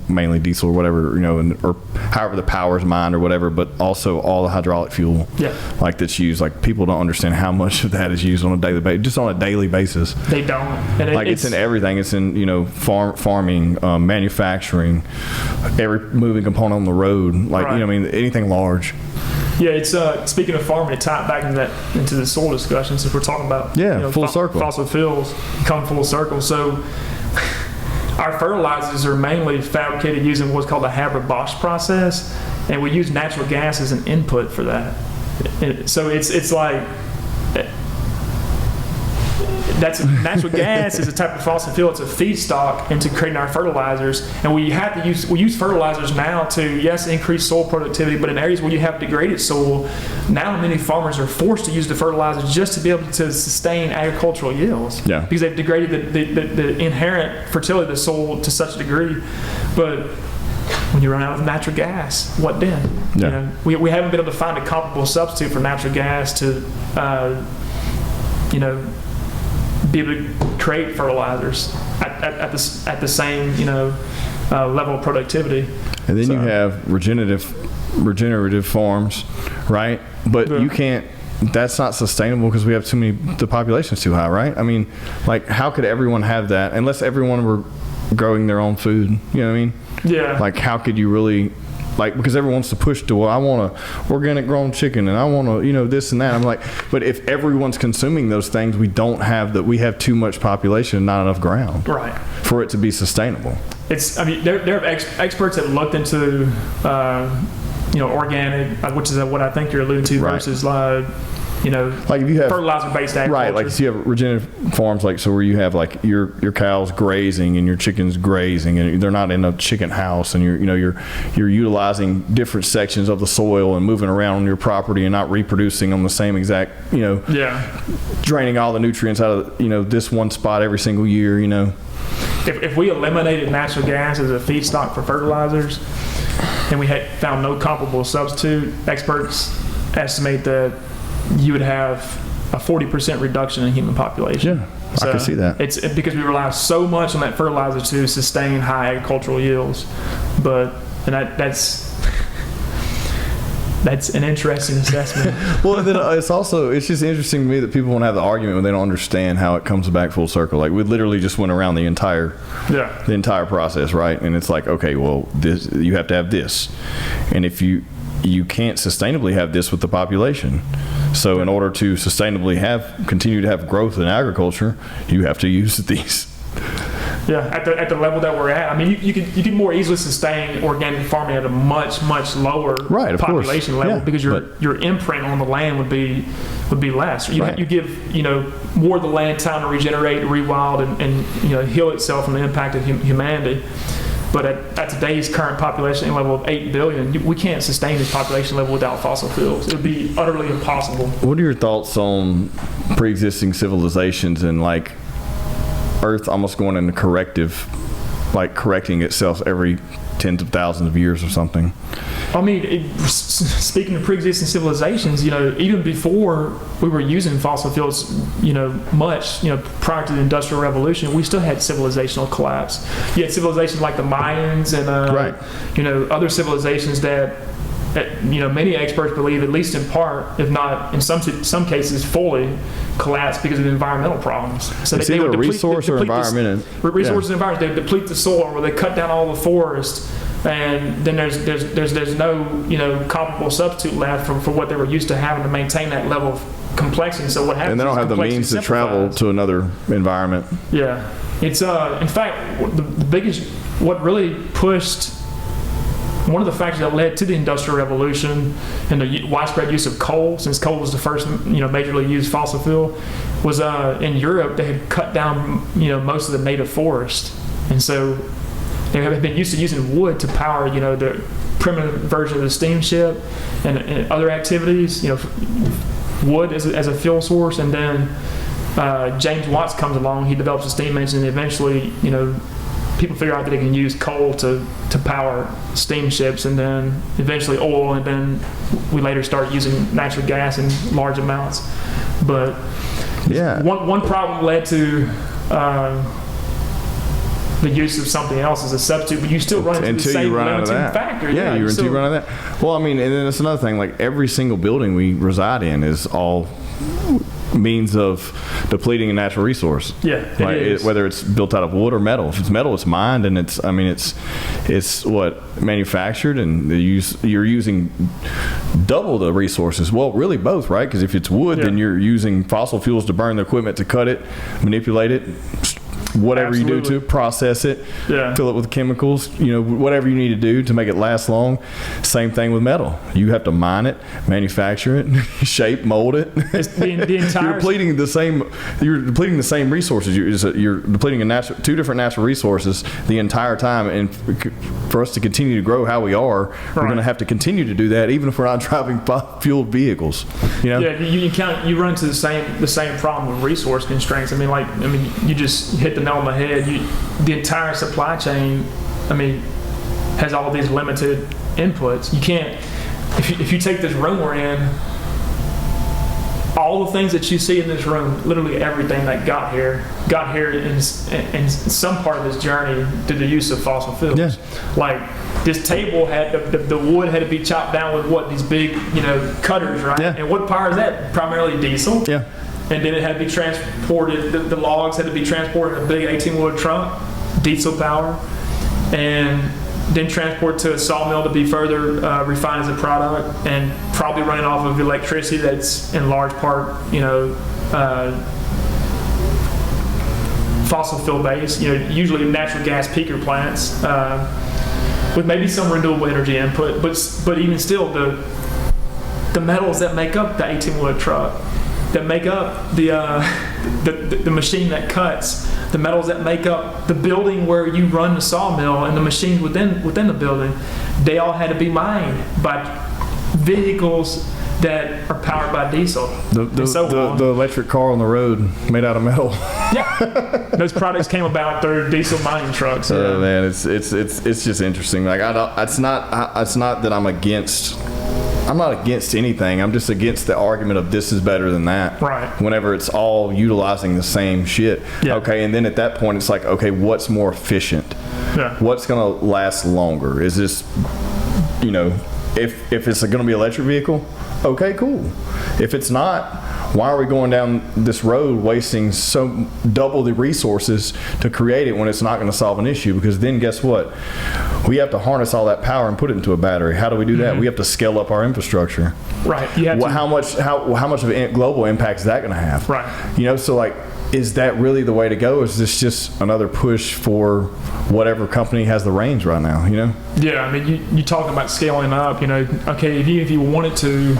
mainly diesel or whatever, or however the power's mined or whatever, but also all the hydraulic fuel, yeah, like that's used. Like, people don't understand how much of that is used on a daily basis, just on a daily basis. they don't. And It's in everything. It's in farming, manufacturing, every moving component on the road. Like, Right. Anything large. Yeah, it's speaking of farming, to tie it back into the soil discussion, since we're talking about full circle. fossil fuels, come full circle. So our fertilizers are mainly fabricated using what's called the Haber-Bosch process, and we use natural gas as an input for that. So it's like that's natural gas is a type of fossil fuel. It's a feedstock into creating our fertilizers, and we use fertilizers now to, yes, increase soil productivity, but in areas where you have degraded soil, now many farmers are forced to use the fertilizers just to be able to sustain agricultural yields. Yeah. Because they've degraded the inherent fertility of the soil to such a degree. But when you run out of natural gas, what then? Yeah. We haven't been able to find a comparable substitute for natural gas to be able to create fertilizers at the same level of productivity. And then you have regenerative farms, right? But you can't. That's not sustainable because we have too many. The population's too high, right? I mean, like, how could everyone have that unless everyone were growing their own food? You know what I mean? Yeah. Like, how could you really? Like, because everyone wants to push to, well, I want a organic grown chicken and I want to, this and that. I'm like, but if everyone's consuming those things, we don't have that. We have too much population and not enough ground, Right. for it to be sustainable. There are experts that looked into, organic, which is what I think you're alluding to, Right. versus Like, if you have fertilizer-based agriculture. right, like, if you have regenerative farms, like, so where you have like your cows grazing and your chickens grazing, and they're not in a chicken house, and you're utilizing different sections of the soil and moving around on your property and not reproducing on the same exact, Yeah. draining all the nutrients out of this one spot every single year. If we eliminated natural gas as a feedstock for fertilizers, and we had found no comparable substitute, experts estimate that you would have a 40% reduction in human population. Yeah, I can see that. It's because we rely so much on that fertilizer to sustain high agricultural yields. That's an interesting assessment. Well, then it's just interesting to me that people want to have the argument when they don't understand how it comes back full circle. Like, we literally just went around the entire process, right? And it's like, okay, well, you have to have this, and if you can't sustainably have this with the population. So in order to sustainably continue to have growth in agriculture, you have to use these. Yeah, at the level that we're at, I mean, you could more easily sustain organic farming at a much lower population level, because your imprint on the land would be less. You give more of the land time to regenerate, rewild, and heal itself from the impact of humanity. But at today's current population level of 8 billion, we can't sustain this population level without fossil fuels. It would be utterly impossible. What are your thoughts on pre-existing civilizations and, like, Earth almost going into correcting itself every tens of thousands of years or something? I mean, speaking of pre-existing civilizations, even before we were using fossil fuels, much, prior to the Industrial Revolution, we still had civilizational collapse. You had civilizations like the Mayans and, other civilizations that many experts believe, at least in part, if not in some cases fully, collapsed because of environmental problems. So it's either resource or environment. Resources and environment. They deplete the soil, or they cut down all the forest. And then there's no comparable substitute left for what they were used to having to maintain that level of complexity. So what happens? And they don't have the means to travel to another environment. Yeah, it's in fact the biggest, what really pushed, one of the factors that led to the Industrial Revolution and the widespread use of coal, since coal was the first majorly used fossil fuel, was in Europe. They had cut down most of the native forest, and so they have been used to using wood to power, the primitive version of the steamship and other activities, wood as a fuel source. And then James Watts comes along, he develops a steam engine, and eventually, people figure out that they can use coal to power steamships, and then eventually oil, and then we later start using natural gas in large amounts. But one problem led to the use of something else as a substitute, but you still run into the same limiting factor. Yeah, until you run out of that. Well, I mean, and then that's another thing. Like every single building we reside in is all means of depleting a natural resource. Yeah, whether it's built out of wood or metal. If it's metal, it's mined, and it's what manufactured, and you're using double the resources. Well, really both, right? Because if it's wood, then you're using fossil fuels to burn the equipment to cut it, manipulate it, whatever you do to process it, fill it with chemicals, whatever you need to do to make it last long. Same thing with metal. You have to mine it, manufacture it, shape, mold it. It's the entire you're depleting the same resources. You're depleting two different natural resources the entire time. And for us to continue to grow how we are, we're going to have to continue to do that, even if we're not driving fueled vehicles. Yeah, you run into the same problem with resource constraints. You just hit the nail on the head. The entire supply chain, has all these limited inputs. You can't, if you take this room we're in, all the things that you see in this room, literally everything that got here in some part of this journey through the use of fossil fuels. Yeah. Like this table had the wood had to be chopped down with these big cutters, right? Yeah. And what power is that? Primarily diesel. Yeah. and then it had to be transported. The logs had to be transported in a big 18-wheeler truck, diesel power, and then transport to a sawmill to be further refined as a product, and probably running off of electricity that's in large part, fossil fuel based. Usually natural gas peaker plants with maybe some renewable energy input, but even still, the metals that make up the 18-wheeler truck, that make up the machine that cuts, the metals that make up the building where you run the sawmill, and the machines within the building, they all had to be mined by vehicles that are powered by diesel. The electric car on the road made out of metal. Yeah, those products came about through diesel mining trucks. Oh man, it's just interesting. Like it's not that I'm not against anything. I'm just against the argument of this is better than that. Right. Whenever it's all utilizing the same shit. Yeah. Okay, and then at that point it's like, okay, what's more efficient? Yeah. What's going to last longer? Is this, if it's going to be an electric vehicle, okay, cool. If it's not, why are we going down this road wasting double the resources to create it when it's not going to solve an issue? Because then guess what? We have to harness all that power and put it into a battery. How do we do that? We have to scale up our infrastructure. Right. You have how much of a global impact is that going to have? Right. So like, is that really the way to go? Or is this just another push for whatever company has the reins right now? Yeah, I mean, you talk about scaling up. Okay, if you wanted to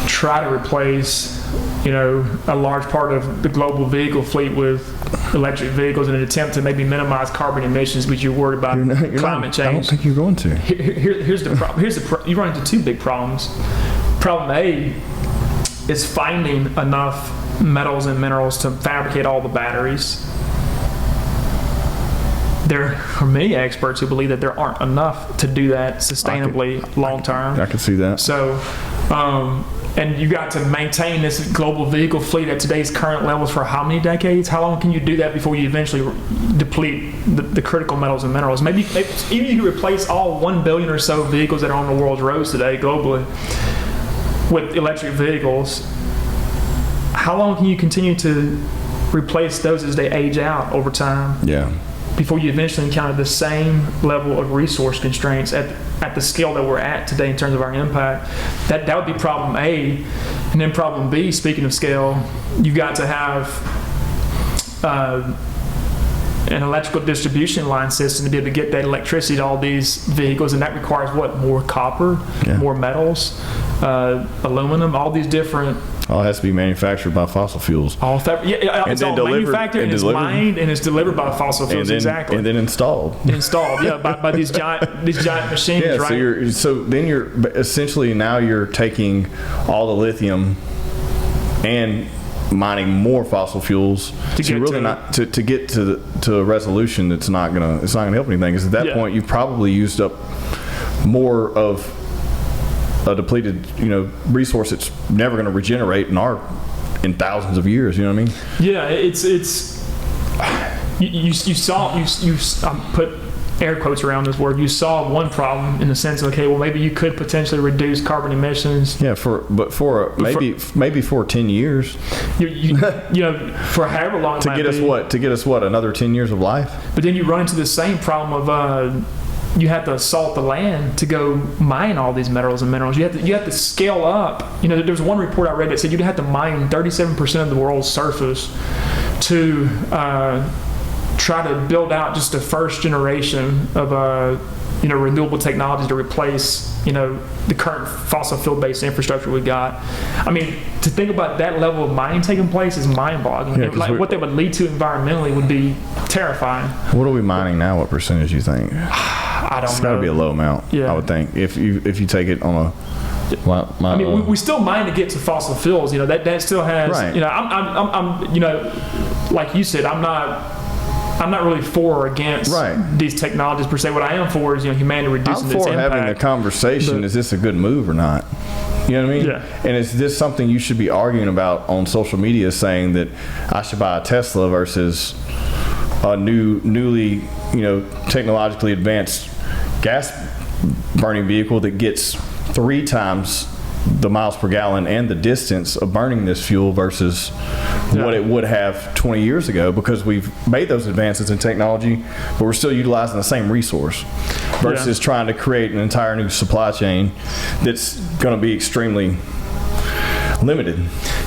try to replace, a large part of the global vehicle fleet with electric vehicles in an attempt to maybe minimize carbon emissions, because you're worried about climate change. I don't think you're going to. Here's the problem. You run into two big problems. Problem A is finding enough metals and minerals to fabricate all the batteries. There are many experts who believe that there aren't enough to do that sustainably long term. I can see that. So, and you got to maintain this global vehicle fleet at today's current levels for how many decades? How long can you do that before you eventually deplete the critical metals and minerals? Maybe even you replace all 1 billion or so vehicles that are on the world's roads today globally with electric vehicles. How long can you continue to replace those as they age out over time? Yeah. Before you eventually encounter the same level of resource constraints at the scale that we're at today in terms of our impact. That would be problem A. And then problem B, speaking of scale, you've got to have an electrical distribution line system to be able to get that electricity to all these vehicles, and that requires what? More copper, more metals, aluminum, all these different. All has to be manufactured by fossil fuels. It's all manufactured and it's mined and it's delivered by fossil fuels. Exactly. And then installed. By these giant machines, right? So then you're essentially now you're taking all the lithium and mining more fossil fuels To to get really to- not to get to a resolution that's not gonna help anything. Because at that Yeah. point, you've probably used up more of a depleted resource that's never going to regenerate in thousands of years. You know what I mean? Yeah, it's you saw put air quotes around this word. You saw one problem in the sense of, okay, well, maybe you could potentially reduce carbon emissions. Yeah, maybe for 10 years You for however long it to might get us be. another 10 years of life. But then you run into the same problem of you have to salt the land to go mine all these metals and minerals. You have to scale up. There was one report I read that said you'd have to mine 37% of the world's surface to try to build out just the first generation of renewable technologies to replace the current fossil fuel based infrastructure we got. I mean, to think about that level of mining taking place is mind-boggling. Yeah, 'cause what they would lead to environmentally would be terrifying. What are we mining now? What percentage do you think? I don't It's know. got to be a low amount. Yeah. I would think if you take it on a. I mean, we still mine to get to fossil fuels. That still has. Right. I'm like you said, I'm not really for or against Right. these technologies per se. What I am for is humanity reducing I'm its for impact. having the conversation. But- Is this a good move or not? You know what I mean? Yeah. And is this something you should be arguing about on social media, saying that I should buy a Tesla versus a newly technologically advanced gas burning vehicle that gets 3 times the miles per gallon and the distance of burning this fuel versus what it would have 20 years ago, because we've made those advances in technology, but we're still utilizing the same resource versus trying to create an entire new supply chain that's going to be extremely limited.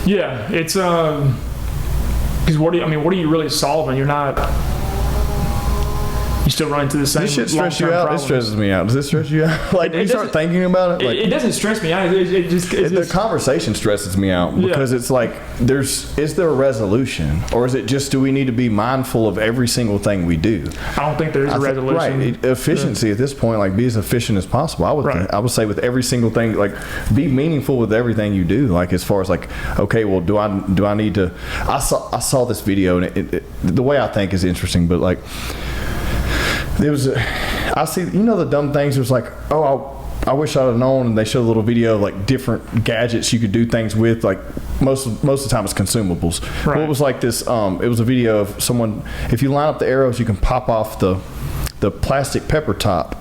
Yeah, it's because what are you really solving? You're not. You still run into the same. This shit stress you long-term out? problems. It stresses me out. Does it stress you out? Like, when you start doesn't- thinking about it? Like, It doesn't stress me out. the conversation stresses me out because it's like, is there a resolution, or is it just, do we need to be mindful of every single thing we do? I don't think there's a resolution. Right, efficiency at this point, like, be as efficient as possible. I would say with every single thing, like, be meaningful with everything you do. Like, as far as like, okay, well, do I need to? I saw this video, and the way I think is interesting, but like, there was I see the dumb things. It was like, I wish I'd have known, and they showed a little video of like different gadgets you could do things with. Like most of the time it's consumables. Right. Well, it was like this. It was a video of someone. If you line up the arrows, you can pop off the plastic pepper top,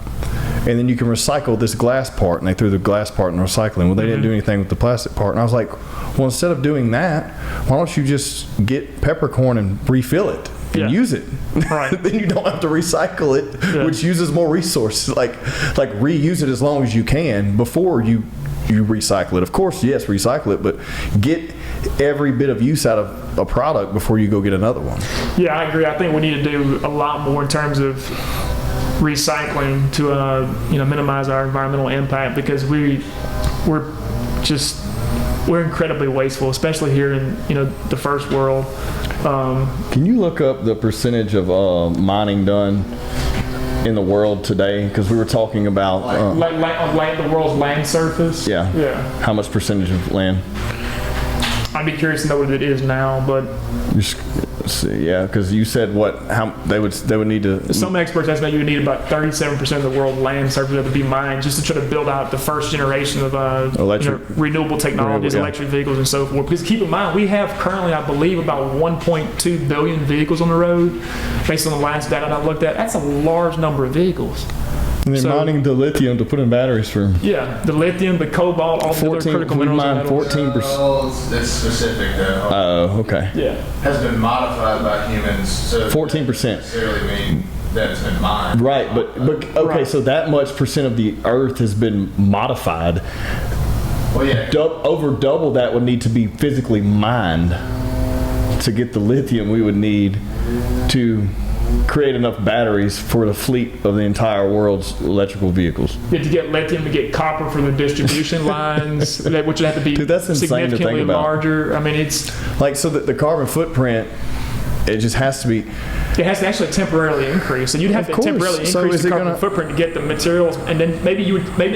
and then you can recycle this glass part. And they threw the glass part in recycling. Well, they didn't do anything with the plastic part. And I was like, well, instead of doing that, why don't you just get peppercorn and refill it? And use it. Right. Then you don't have to recycle it, which uses more resources. Like reuse it as long as you can before you recycle it. Of course, yes, recycle it, but get every bit of use out of a product before you go get another one. Yeah, I agree. I think we need to do a lot more in terms of recycling to minimize our environmental impact, because we're incredibly wasteful, especially here in the first world. Can you look up the percentage of mining done in the world today? Because we were talking about Like the world's land surface. yeah, how much percentage of land? I'd be curious to know what it is now, but Just see, yeah, because you said how they would need to. some experts estimate you would need about 37% of the world's land surface to be mined just to try to build out the first generation of renewable technologies, electric vehicles, and so forth. Because keep in mind, we have currently, I believe, about 1.2 billion vehicles on the road, based on the last data I looked at. That's a large number of vehicles. And they're mining the lithium to put in batteries for. Yeah, the lithium, the cobalt, all the other critical we minerals. mine and metals. 14%. That's specific though. Oh, okay. Yeah. Has been modified by humans. So 14%. doesn't necessarily mean that it's been mined. Right, but okay, Right. so that much percent of the Earth has been modified. Well, yeah. Over double that would need to be physically mined to get the lithium we would need to create enough batteries for the fleet of the entire world's electrical vehicles. You have to get lithium to get copper for the distribution lines, which would have to be Dude, that's insane to think significantly about. larger. I mean, it's Like, so that the carbon footprint, it just has to be. it has to actually temporarily increase, and you'd have Of to course. temporarily So increase is the it carbon gonna- footprint to get the materials, and then maybe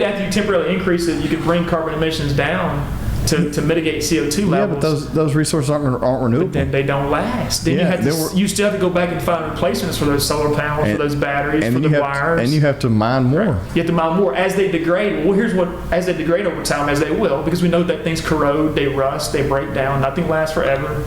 after you temporarily increase it, you could bring carbon emissions down to mitigate CO2 Yeah, levels. but those resources aren't renewable. Then they don't last. Then Yeah, you still have to go back and find replacements for those solar panels, for those batteries, for the wires. And you have to mine more. You have to mine more as they degrade. Well, here's what: as they degrade over time, as they will, because we know that things corrode, they rust, they break down. Nothing lasts forever.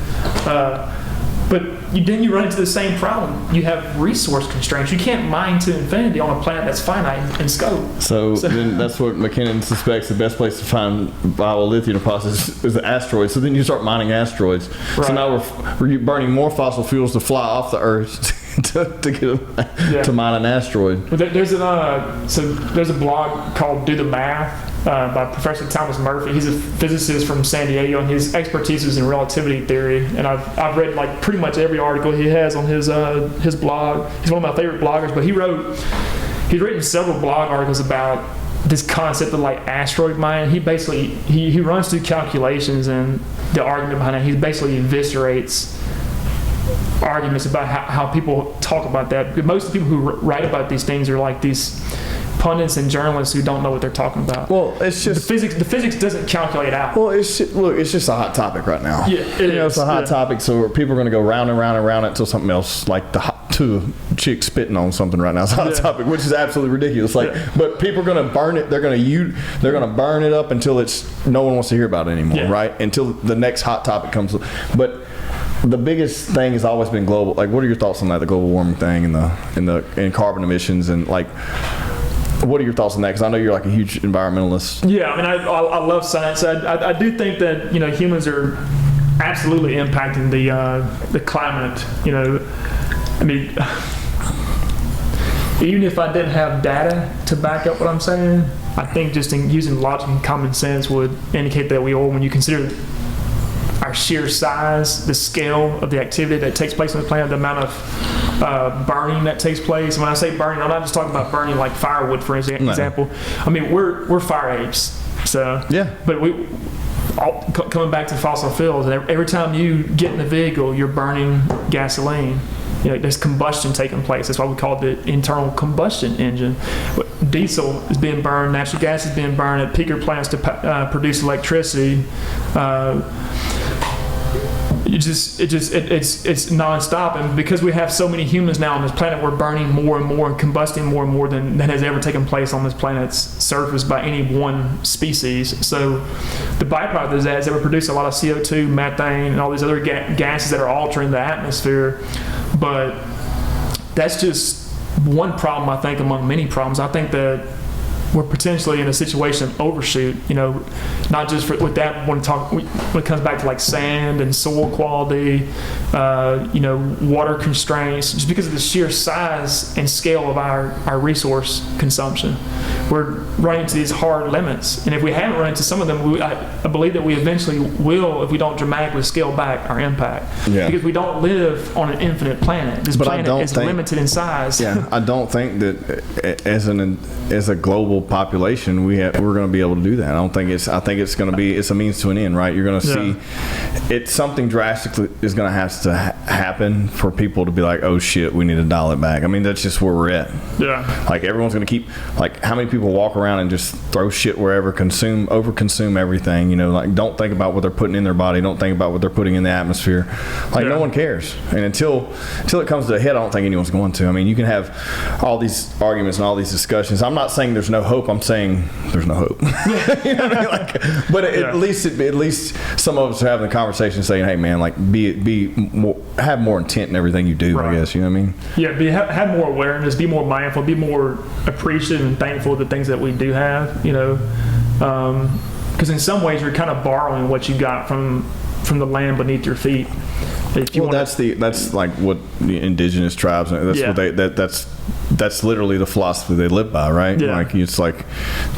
But then you run into the same problem. You have resource constraints. You can't mine to infinity on a planet that's finite in scope. So then that's what McKinnon suspects the best place to find viable lithium deposits is the asteroids. So then you start mining asteroids. Right. So now we're burning more fossil fuels to fly off the Earth to mine an asteroid. But there's a blog called Do the Math by Professor Thomas Murphy. He's a physicist from San Diego, and his expertise is in relativity theory. And I've read like pretty much every article he has on his blog. He's one of my favorite bloggers. But he's written several blog articles about this concept of like asteroid mining. He basically he runs through calculations and the argument behind it. He basically eviscerates arguments about how people talk about that. Most of the people who write about these things are like these pundits and journalists who don't know what they're talking about. Well, it's just the physics doesn't calculate out. Well, it's just a hot topic right now. Yeah, it is. It's a hot topic, so people are going to go round and round and round it until something else, like two chicks spitting on something right now. It's a hot topic, which is absolutely ridiculous. But people are going to burn it. They're going to burn it up until no one wants to hear about it anymore, right? Until the next hot topic comes. But the biggest thing has always been global. Like, what are your thoughts on that? The global warming thing and carbon emissions and like. What are your thoughts on that? Because I know you're like a huge environmentalist. Yeah, I mean, I love science. I do think that humans are absolutely impacting the climate. I mean, even if I didn't have data to back up what I'm saying, I think just using logic and common sense would indicate that we all, when you consider our sheer size, the scale of the activity that takes place on the planet, the amount of burning that takes place. When I say burning, I'm not just talking about burning like firewood, for example. I mean, we're fire apes. So yeah. But coming back to fossil fuels, every time you get in a vehicle, you're burning gasoline. There's combustion taking place. That's why we call it the internal combustion engine. Diesel is being burned. Natural gas is being burned at peaker plants to produce electricity. It's nonstop, and because we have so many humans now on this planet, we're burning more and more and combusting more and more than has ever taken place on this planet's surface by any one species. So the byproduct of that is that we produce a lot of CO2, methane, and all these other gases that are altering the atmosphere. But that's just one problem, I think, among many problems. I think that we're potentially in a situation of overshoot, not just with that when it comes back to like sand and soil quality, water constraints, just because of the sheer size and scale of our resource consumption. We're running into these hard limits. And if we haven't run into some of them, I believe that we eventually will if we don't dramatically scale back our impact. Yeah. Because we don't live on an infinite planet. This planet is limited in size. Yeah, I don't think that as a global population we're going to be able to do that. I think it's going to be a means to an end, right? You're going to see it's something drastically is going to have to happen for people to be like, oh shit, we need to dial it back. I mean, that's just where we're at. Yeah. Like everyone's going to keep, like, how many people walk around and just throw shit wherever, overconsume everything, like don't think about what they're putting in their body, don't think about what they're putting in the atmosphere. Like no one cares. And until it comes to a head, I don't think anyone's going to. I mean, you can have all these arguments and all these discussions. I'm not saying there's no hope. I'm saying there's no hope. You know what I mean? But at least some of us are having the conversation saying, hey man, like have more intent in everything you do, right. I guess, you know what I mean? Yeah, have more awareness, be more mindful, be more appreciative and thankful of the things that we do have, because in some ways you're kind of borrowing what you got from the land beneath your feet. That's like what the indigenous tribes, that's literally the philosophy they live by, right? Yeah. Like it's like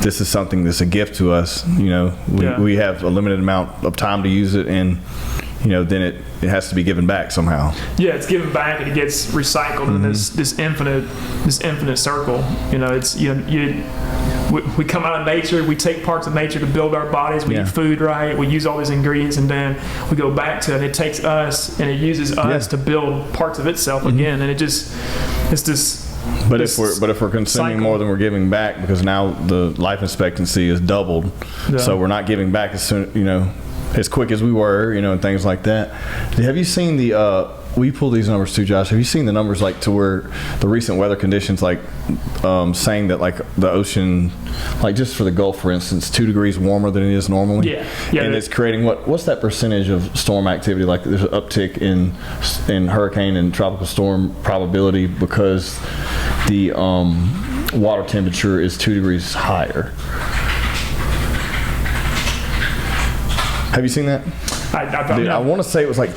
this is something that's a gift to us. We have a limited amount of time to use it, and then it has to be given back somehow. Yeah, it's given back and it gets recycled in this infinite circle. We come out of nature, we take parts of nature to build our bodies, we eat food, right? We use all these ingredients, and then we go back to it, and it takes us and it uses us to build parts of itself again. And it's this But this if we're consuming cycle. more than we're giving back, because now the life expectancy is doubled, Yeah. so we're not giving back as soon, as quick as we were, and things like that. Have you seen the? We pull these numbers too, Josh. Have you seen the numbers like to where the recent weather conditions, like saying that like the ocean, like just for the Gulf, for instance, 2 degrees warmer than it is normally? Yeah, and it's creating what's that percentage of storm activity? Like there's an uptick in hurricane and tropical storm probability because the water temperature is 2 degrees higher. Have you seen that? I want to say it was like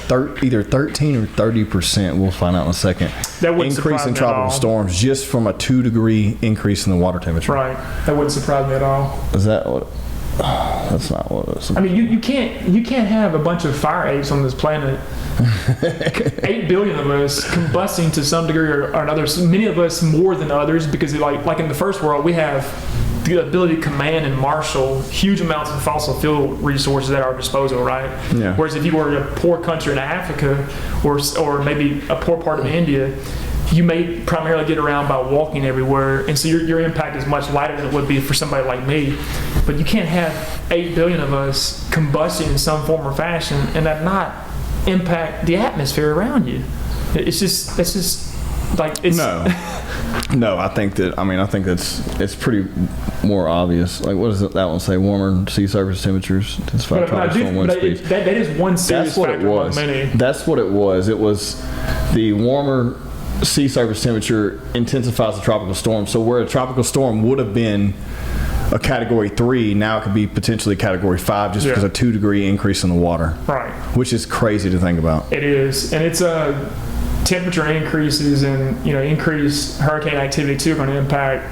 either 13 or 30%. We'll find out in a second. That wouldn't increase surprise in me at tropical all. storms just from a 2-degree increase in the water temperature. Right. That wouldn't surprise me at all. Is that what? That's not what it is. I mean, you can't have a bunch of fire apes on this planet. 8 billion of us combusting to some degree or another. Many of us more than others because like in the first world, we have the ability to command and marshal huge amounts of fossil fuel resources at our disposal, right? Yeah. Whereas if you were in a poor country in Africa or maybe a poor part of India, you may primarily get around by walking everywhere, and so your impact is much lighter than it would be for somebody like me. But you can't have 8 billion of us combusting in some form or fashion and that not impact the atmosphere around you. It's just like it's No, I think it's pretty more obvious. Like, what does that one say? Warmer sea surface temperatures, intensified tropical storm wind speeds. That is one serious That's what it factor among was. many. That's what it was. It was the warmer sea surface temperature intensifies the tropical storm. So where a tropical storm would have been a category 3, now it could be potentially category 5 just because of 2-degree increase in the water. Right. Which is crazy to think about. It is, and it's temperature increases and increased hurricane activity too are going to impact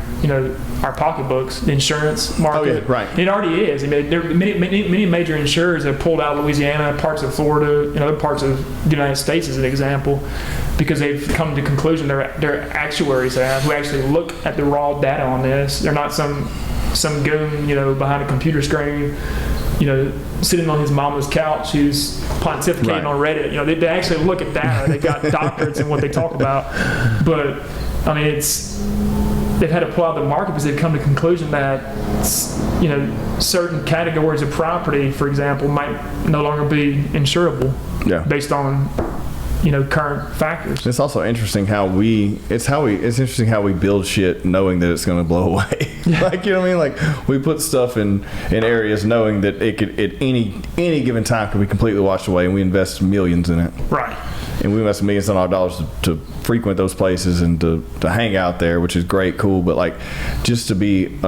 our pocketbooks, the insurance market. Oh, yeah, right. It already is. I mean, there many major insurers have pulled out of Louisiana, parts of Florida, and other parts of the United States as an example, because they've come to the conclusion their actuaries have who actually look at the raw data on this. They're not some goon behind a computer screen sitting on his mama's couch who's pontificating on Reddit. They actually look at data. They got doctorates in what they talk about. But I mean, they've had to pull out the market because they've come to the conclusion that certain categories of property, for example, might no longer be insurable based on current factors. It's also interesting it's interesting how we build shit knowing that it's going to blow away. Like, you know what I mean? Like, we put stuff in areas knowing that it could at any given time could be completely washed away, and we invest millions in it. Right. And we invest millions of dollars to frequent those places and to hang out there, which is great, cool. But like, just to be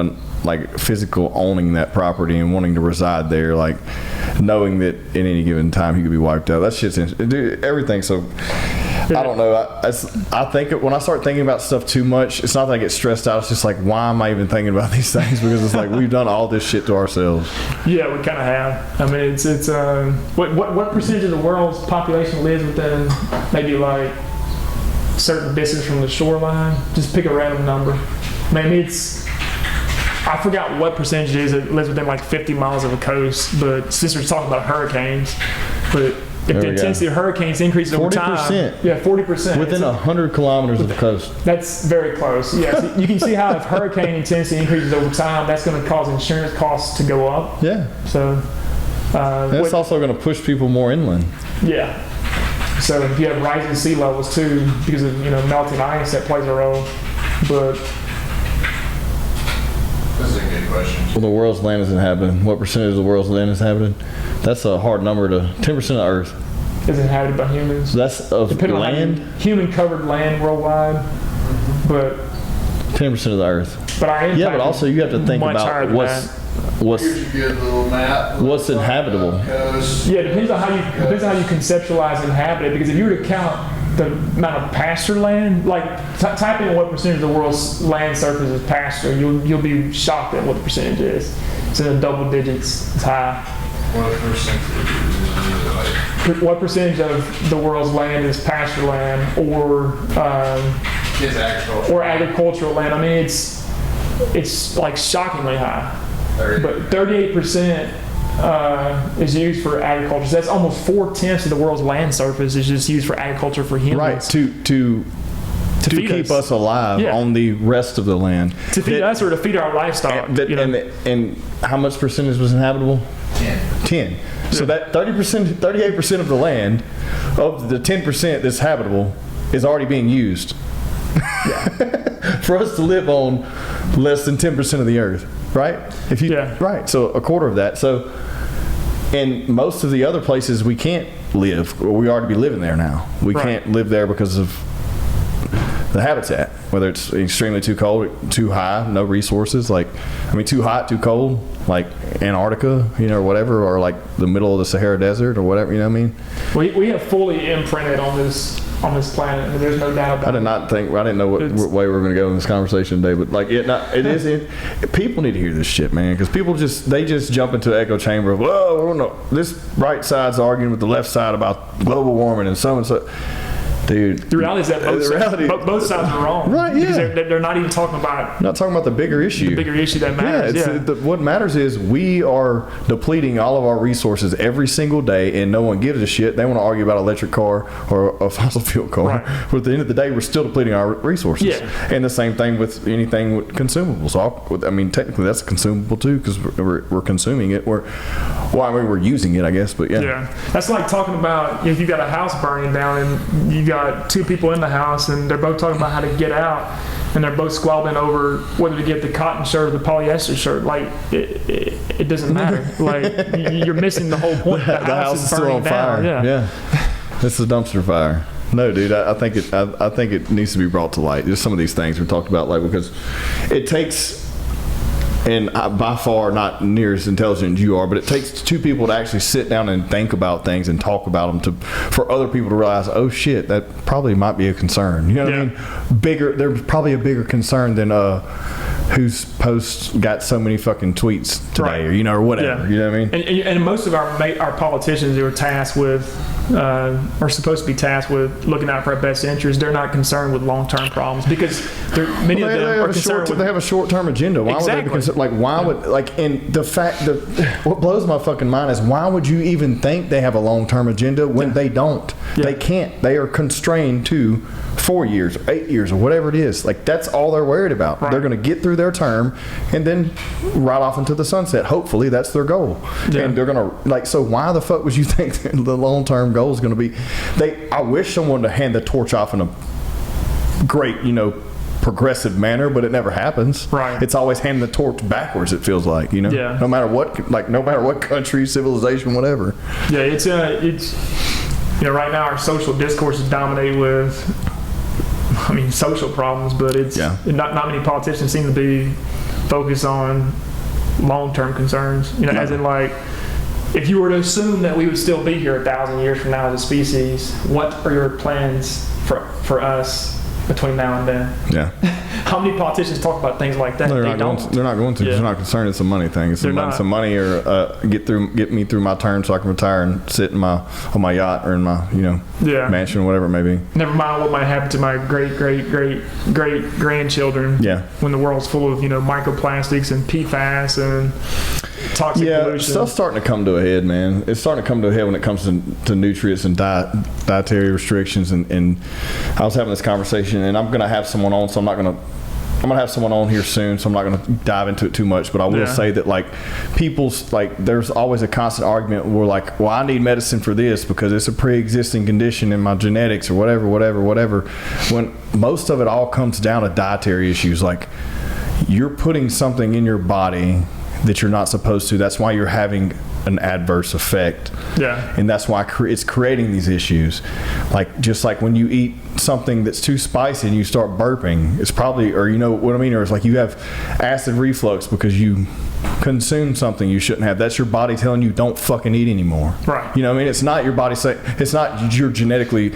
physical owning that property and wanting to reside there, like knowing that at any given time you could be wiped out. That shit's dude, everything. So I don't know. I think when I start thinking about stuff too much, it's not that I get stressed out. It's just like, why am I even thinking about these things? Because it's like we've done all this shit to ourselves. Yeah, we kind of have. I mean, it's what percentage of the world's population lives within maybe like certain distance from the shoreline? Just pick a random number. Maybe I forgot what percentage it is that lives within like 50 miles of a coast, but since we're talking about hurricanes, but if the intensity of hurricanes increases over time, 40%. Within 100 kilometers of the coast. That's very close. Yes, you can see how if hurricane intensity increases over time, that's going to cause insurance costs to go up. Yeah. So that's also going to push people more inland. Yeah. So if you have rising sea levels too, because of melting ice, that plays a role. But This is a good question. Well, the world's land is inhabited. What percentage of the world's land is inhabited? That's a hard number to 10% of Earth. is inhabited by humans. That's of Depending land? on human-covered land worldwide, but 10% of the Earth. but our impact Yeah, but also you have to think much higher about than what's Here's a good little map. What's inhabitable? Coast. Yeah, it depends on how you conceptualize inhabited. Because if you were to count the amount of pasture land, like type in what percentage of the world's land surface is pasture, you'll be shocked at what the percentage is. It's in the double digits. It's high. What percentage? What percentage of the world's land is pasture land or Is agriculture. or agricultural land? I mean, it's like shockingly high. But 38% is used for agriculture. So that's almost 4/10 of the world's land surface is just used for agriculture for humans. right to to feed keep us. us alive Yeah. on the rest of the land. To feed us or to feed our livestock. And how much percentage was inhabitable? 10. So that 30%, 38% of the land, of the 10% that's habitable, is already being used. For us to live on less than 10% of the earth, right? Right. So a quarter of that. So in most of the other places we can't live. We already be living there now. We can't live there because of the habitat, whether it's extremely too cold, too high, no resources, too hot, too cold, like Antarctica, or whatever, or like the middle of the Sahara Desert or whatever, We have fully imprinted on this planet, and there's no doubt about it. I didn't know what way we were going to go in this conversation today, but people need to hear this shit, man, because people just jump into an echo chamber of, this right side's arguing with the left side about global warming and so and so. Dude, the reality is that both sides are wrong. Right, yeah. Because they're not even talking about... Not talking about the bigger issue. The bigger issue that matters, what matters is we are depleting all of our resources every single day, and no one gives a shit. They want to argue about an electric car or a fossil fuel car. Right. But at the end of the day, we're still depleting our resources. Yeah. And the same thing with anything with consumables. Technically, that's consumable too, because we're consuming it. We're using it, I guess, but yeah. Yeah. That's like talking about if you got a house burning down and you got two people in the house and they're both talking about how to get out, and they're both squabbling over whether to get the cotton shirt or the polyester shirt. It doesn't matter. You're missing the whole point. The house is still on fire. Yeah. It's a dumpster fire. No, dude, I think it needs to be brought to light. Just some of these things we talked about, because it takes, and by far not near as intelligent as you are, but it takes two people to actually sit down and think about things and talk about them for other people to realize, oh shit, that probably might be a concern. You know what I mean? There's probably a bigger concern than whose post got so many fucking tweets today, or whatever. Yeah. You know what I mean? And most of our politicians who are tasked with, are supposed to be tasked with looking out for our best interests. They're not concerned with long-term problems because many of them are concerned with... They have a short-term agenda. Why would they be concerned? And the fact that what blows my fucking mind is, why would you even think they have a long-term agenda when they don't? Yeah. They can't. They are constrained to 4 years, 8 years, or whatever it is. That's all they're worried about. Right. They're going to get through their term and then ride off into the sunset. Hopefully, that's their goal. Yeah. And they're going to, so why the fuck would you think the long-term goal is going to be? I wish someone to hand the torch off in a great, progressive manner, but it never happens. Right. It's always handing the torch backwards, it feels like, Yeah. No matter what country, civilization, whatever. Yeah, it's right now our social discourse is dominated with social problems, but it's not many politicians seem to be focused on long-term concerns. As in, if you were to assume that we would still be here 1,000 years from now as a species, what are your plans for us between now and then? Yeah. How many politicians talk about things like that? They're not going to. Yeah. They're not concerned. It's a money thing. It's some money, or get me through my term so I can retire and sit on my yacht or in my mansion or whatever it may be. Never mind what might happen to my great grandchildren. Yeah. When the world's full of microplastics and PFAS and toxic pollution. Stuff's starting to come to a head, man. It's starting to come to a head when it comes to nutrients and dietary restrictions. And I was having this conversation, and I'm going to have someone on, so I'm going to have someone on here soon, so I'm not going to dive into it too much, but I will say that there's always a constant argument where I need medicine for this because it's a pre-existing condition in my genetics or whatever, when most of it all comes down to dietary issues. You're putting something in your body that you're not supposed to. That's why you're having an adverse effect. Yeah. And that's why it's creating these issues. Just like when you eat something that's too spicy and you start burping, it's probably, or what I mean, or it's you have acid reflux because you consume something you shouldn't have. That's your body telling you don't fucking eat anymore. Right. It's not your body saying, it's not you're genetically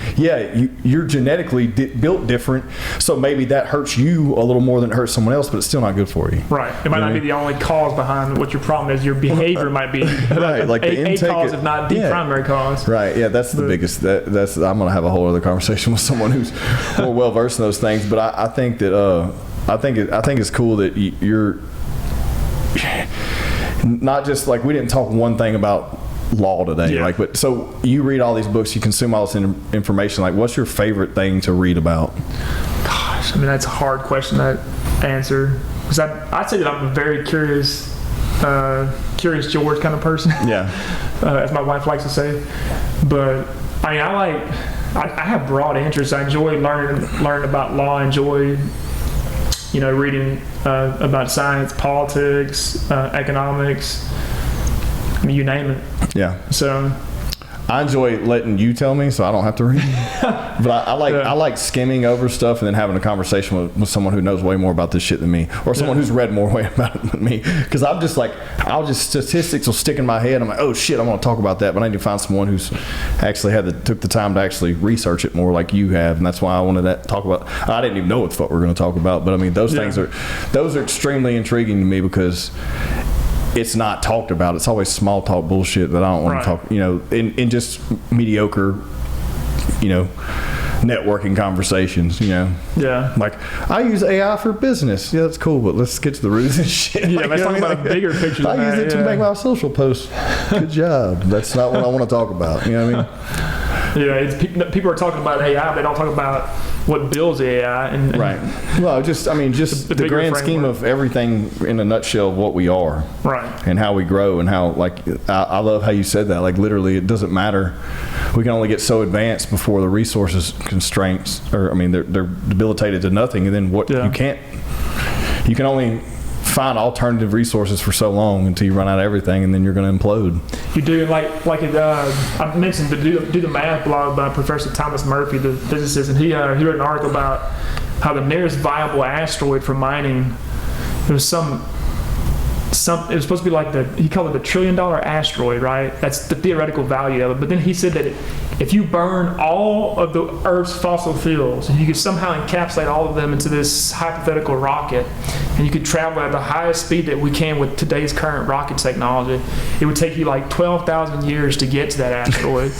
built different, so maybe that hurts you a little more than it hurts someone else, but it's still not good for you. Right. It might not be the only cause behind what your problem is. Your behavior might be right. The intake cause, if not the primary cause. Right. Yeah. That's the biggest. That's I'm gonna have a whole other conversation with someone who's more well versed in those things. But I think that I think it's cool that you're not just we didn't talk one thing about law today. Yeah. Like, but so you read all these books, you consume all this information. Like, what's your favorite thing to read about? Gosh, I mean, that's a hard question to answer. Because I'd say that I'm a very curious George kind of person. Yeah. As my wife likes to say. But I mean, I have broad interests. I enjoy learning about law. I enjoy, reading about science, politics, economics. I mean, you name it. Yeah. So I enjoy letting you tell me, so I don't have to read. But I like skimming over stuff and then having a conversation with someone who knows way more about this shit than me, or someone who's read more way about it than me. Because I'm just like, statistics will stick in my head. I'm like, oh shit, I want to talk about that, but I need to find someone who's actually took the time to actually research it more, like you have, and that's why I wanted to talk about. I didn't even know what the fuck we were going to talk about, but I mean, those things are extremely intriguing to me because it's not talked about. It's always small talk bullshit that I don't want to talk, in just mediocre, networking conversations, Yeah. Like, I use AI for business. Yeah, that's cool, but let's get to the roots and shit. Yeah, let's talk about a bigger picture than I use it to make my social posts. Good job. That's not what I want to talk about. You know what I mean? Yeah, people are talking about AI, they don't talk about what builds AI. And Right. Well, just the bigger grand scheme framework. of everything in a nutshell of what we are. Right. And how we grow and how, like, I love how you said that. Like, literally, it doesn't matter. We can only get so advanced before the resources constraints, or, I mean, they're debilitated to nothing. And then you can only find alternative resources for so long until you run out of everything, and then you're going to implode. You do I mentioned the do the math blog by Professor Thomas Murphy, the physicist, and he wrote an article about how the nearest viable asteroid for mining, it was it was supposed to be he called it the $1 trillion asteroid, right? That's the theoretical value of it. But then he said that if you burn all of the Earth's fossil fuels and you could somehow encapsulate all of them into this hypothetical rocket, and you could travel at the highest speed that we can with today's current rocket technology, it would take you like 12,000 years to get to that asteroid.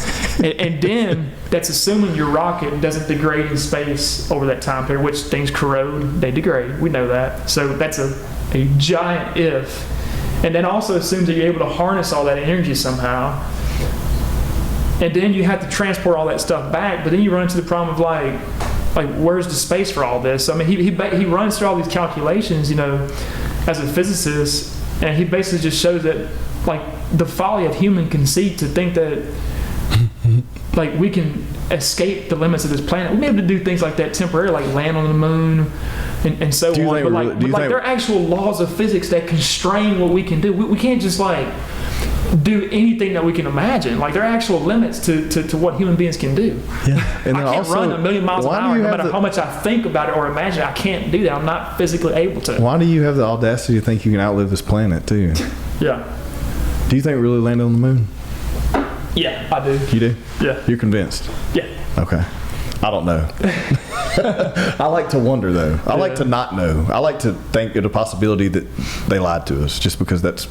and then that's assuming your rocket doesn't degrade in space over that time period, which things corrode, they degrade. We know that. So that's a giant if. And then also assumes that you're able to harness all that energy somehow. And then you have to transport all that stuff back, but then you run into the problem of like where's the space for all this? So, I mean, he runs through all these calculations, as a physicist, and he basically just shows that, like, the folly of human conceit to think that, like, we can escape the limits of this planet. We may be able to do things like that temporarily, like land on the moon and so on. But there are actual laws of physics that constrain what we can do. We can't just do anything that we can imagine. Like, there are actual limits to what human beings can do. Yeah. And I can't run a million miles an hour no matter how much I think about it or imagine. I can't do that. I'm not physically able to. Why do you have the audacity to think you can outlive this planet too? Yeah. Do you think we really landed on the moon? Yeah, I do. You do? Yeah. You're convinced? Yeah. Okay. I don't know. I like to wonder, though. I like to not know. I like to think of the possibility that they lied to us, just because that's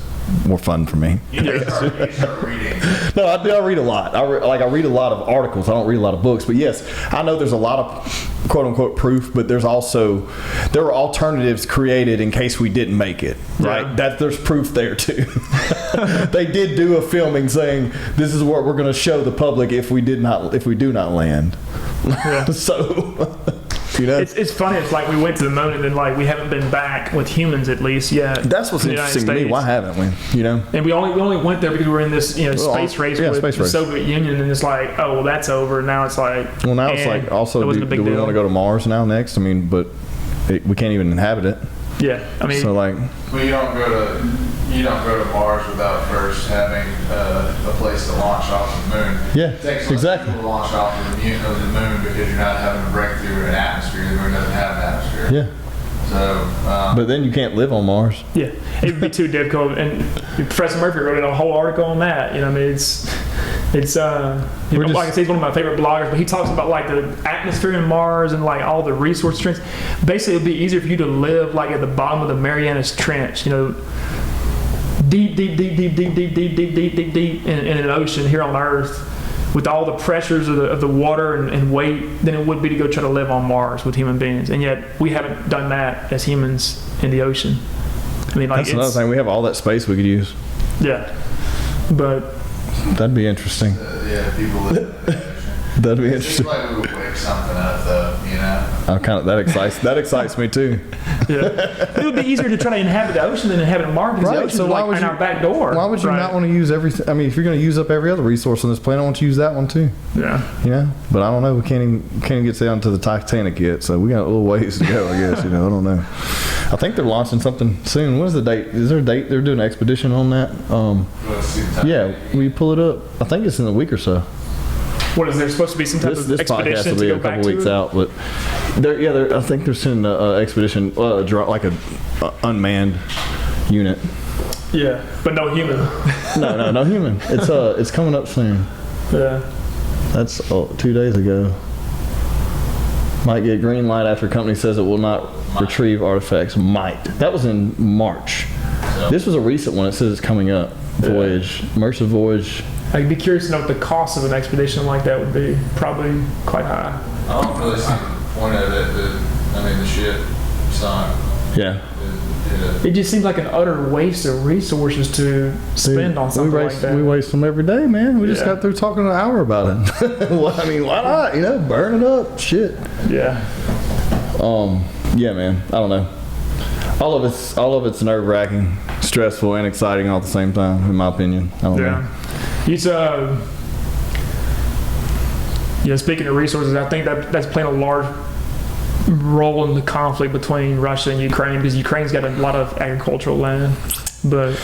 more fun for me. You start reading. No, I do. I read a lot. I read a lot of articles. I don't read a lot of books. But yes, I know there's a lot of quote unquote proof, but there were alternatives created in case we didn't make it. Right? Yeah. There's proof there too. They did do a filming saying this is what we're going to show the public if we do not land. Yeah. So, it's funny. It's like we went to the moon and then we haven't been back with humans at least yet. That's what's interesting to me. Why haven't we? And we only went there because we were in this space race with the Soviet Union, and it's like, oh well, that's over. Now it's like, well, now it's like, also do we want to go to Mars now next? I mean, but we can't even inhabit it. Yeah, I mean, so well, you don't go to Mars without first having a place to launch off the moon. Yeah, it takes exactly. To launch off of the moon because you're not having to break through an atmosphere. The moon doesn't have an atmosphere. Yeah. So, but then you can't live on Mars. Yeah, it would be too difficult. And Professor Murphy wrote a whole article on that. I mean, it's like I say, he's one of my favorite bloggers, but he talks about the atmosphere in Mars and all the resource strengths. Basically, it'd be easier for you to live at the bottom of the Marianas Trench, deep in an ocean here on Earth, with all the pressures of the water and weight, than it would be to go try to live on Mars with human beings. And yet, we haven't done that as humans in the ocean. I mean, that's another thing. We have all that space we could use. Yeah, but That'd be interesting. Yeah, people live in the ocean. That'd be It seems interesting. like we would wake something up, though, you know? That excites me too. Yeah. It would be easier to try to inhabit the ocean than inhabit Mars because Right, the ocean's so why like would in you- our back door. Why would you Right. not want to use everything? I mean, if you're going to use up every other resource on this planet, why don't you use that one too? Yeah. You know, but I don't know. We can't even get down to the Titanic yet, so we got a little ways to go. I guess I don't know. I think they're launching something soon. When's the date? Is there a date? They're doing an expedition on that. Let's see the time. Yeah, we pull it up. I think it's in a week or so. What is there supposed to be some type This of podcast expedition will to be go a back couple to weeks it? out, but I think they're sending an expedition, like a unmanned unit. Yeah, but no human. No human. It's coming up soon. Yeah. That's 2 days ago. Might get green light after company says it will not retrieve artifacts. Might. That was in March. This was a recent one. It says it's coming up. Voyage. Mercer Voyage. I'd be curious to know what the cost of an expedition like that would be. Probably quite high. I don't really see the point of it. The ship sunk. Yeah. It just seems like an utter waste of resources to spend on something like that. We waste them every day, man. We just Yeah. got through talking an hour about it. Well, I mean, why not? Burn it up. Shit. Yeah. Yeah, man. I don't know. All of it's nerve wracking, stressful, and exciting all at the same time, in my opinion. I don't know. Yeah. It's speaking of resources, I think that's playing a large role in the conflict between Russia and Ukraine because Ukraine's got a lot of agricultural land. But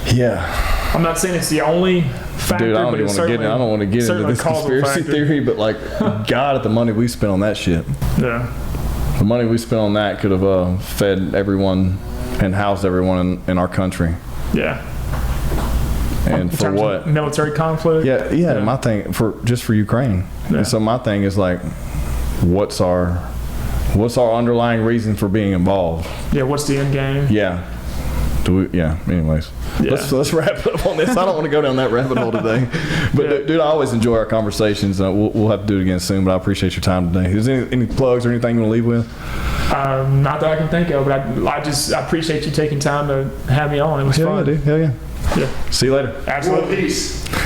Yeah. I'm not saying it's the only factor, Dude, I don't but even it's want to get in. I don't want to get into certainly this a causal conspiracy factor. theory, but like, God, at the money we spent on that shit. Yeah. The money we spent on that could have fed everyone and housed everyone in our country. Yeah. And In for terms what? of military conflict. Yeah. My thing just for Ukraine. Yeah. And so my thing is like, what's our underlying reason for being involved? Yeah. What's the end game? Yeah. Anyways, Yeah. let's wrap it up on this. I don't want to go down that rabbit hole today, but Yeah. dude, I always enjoy our conversations. We'll have to do it again soon, but I appreciate your time today. Is there any plugs or anything you want to leave with? Not that I can think of, but I appreciate you taking time to have me on. It was Hell yeah, fun. dude. Hell yeah. Yeah. See you later. Absolutely. Peace.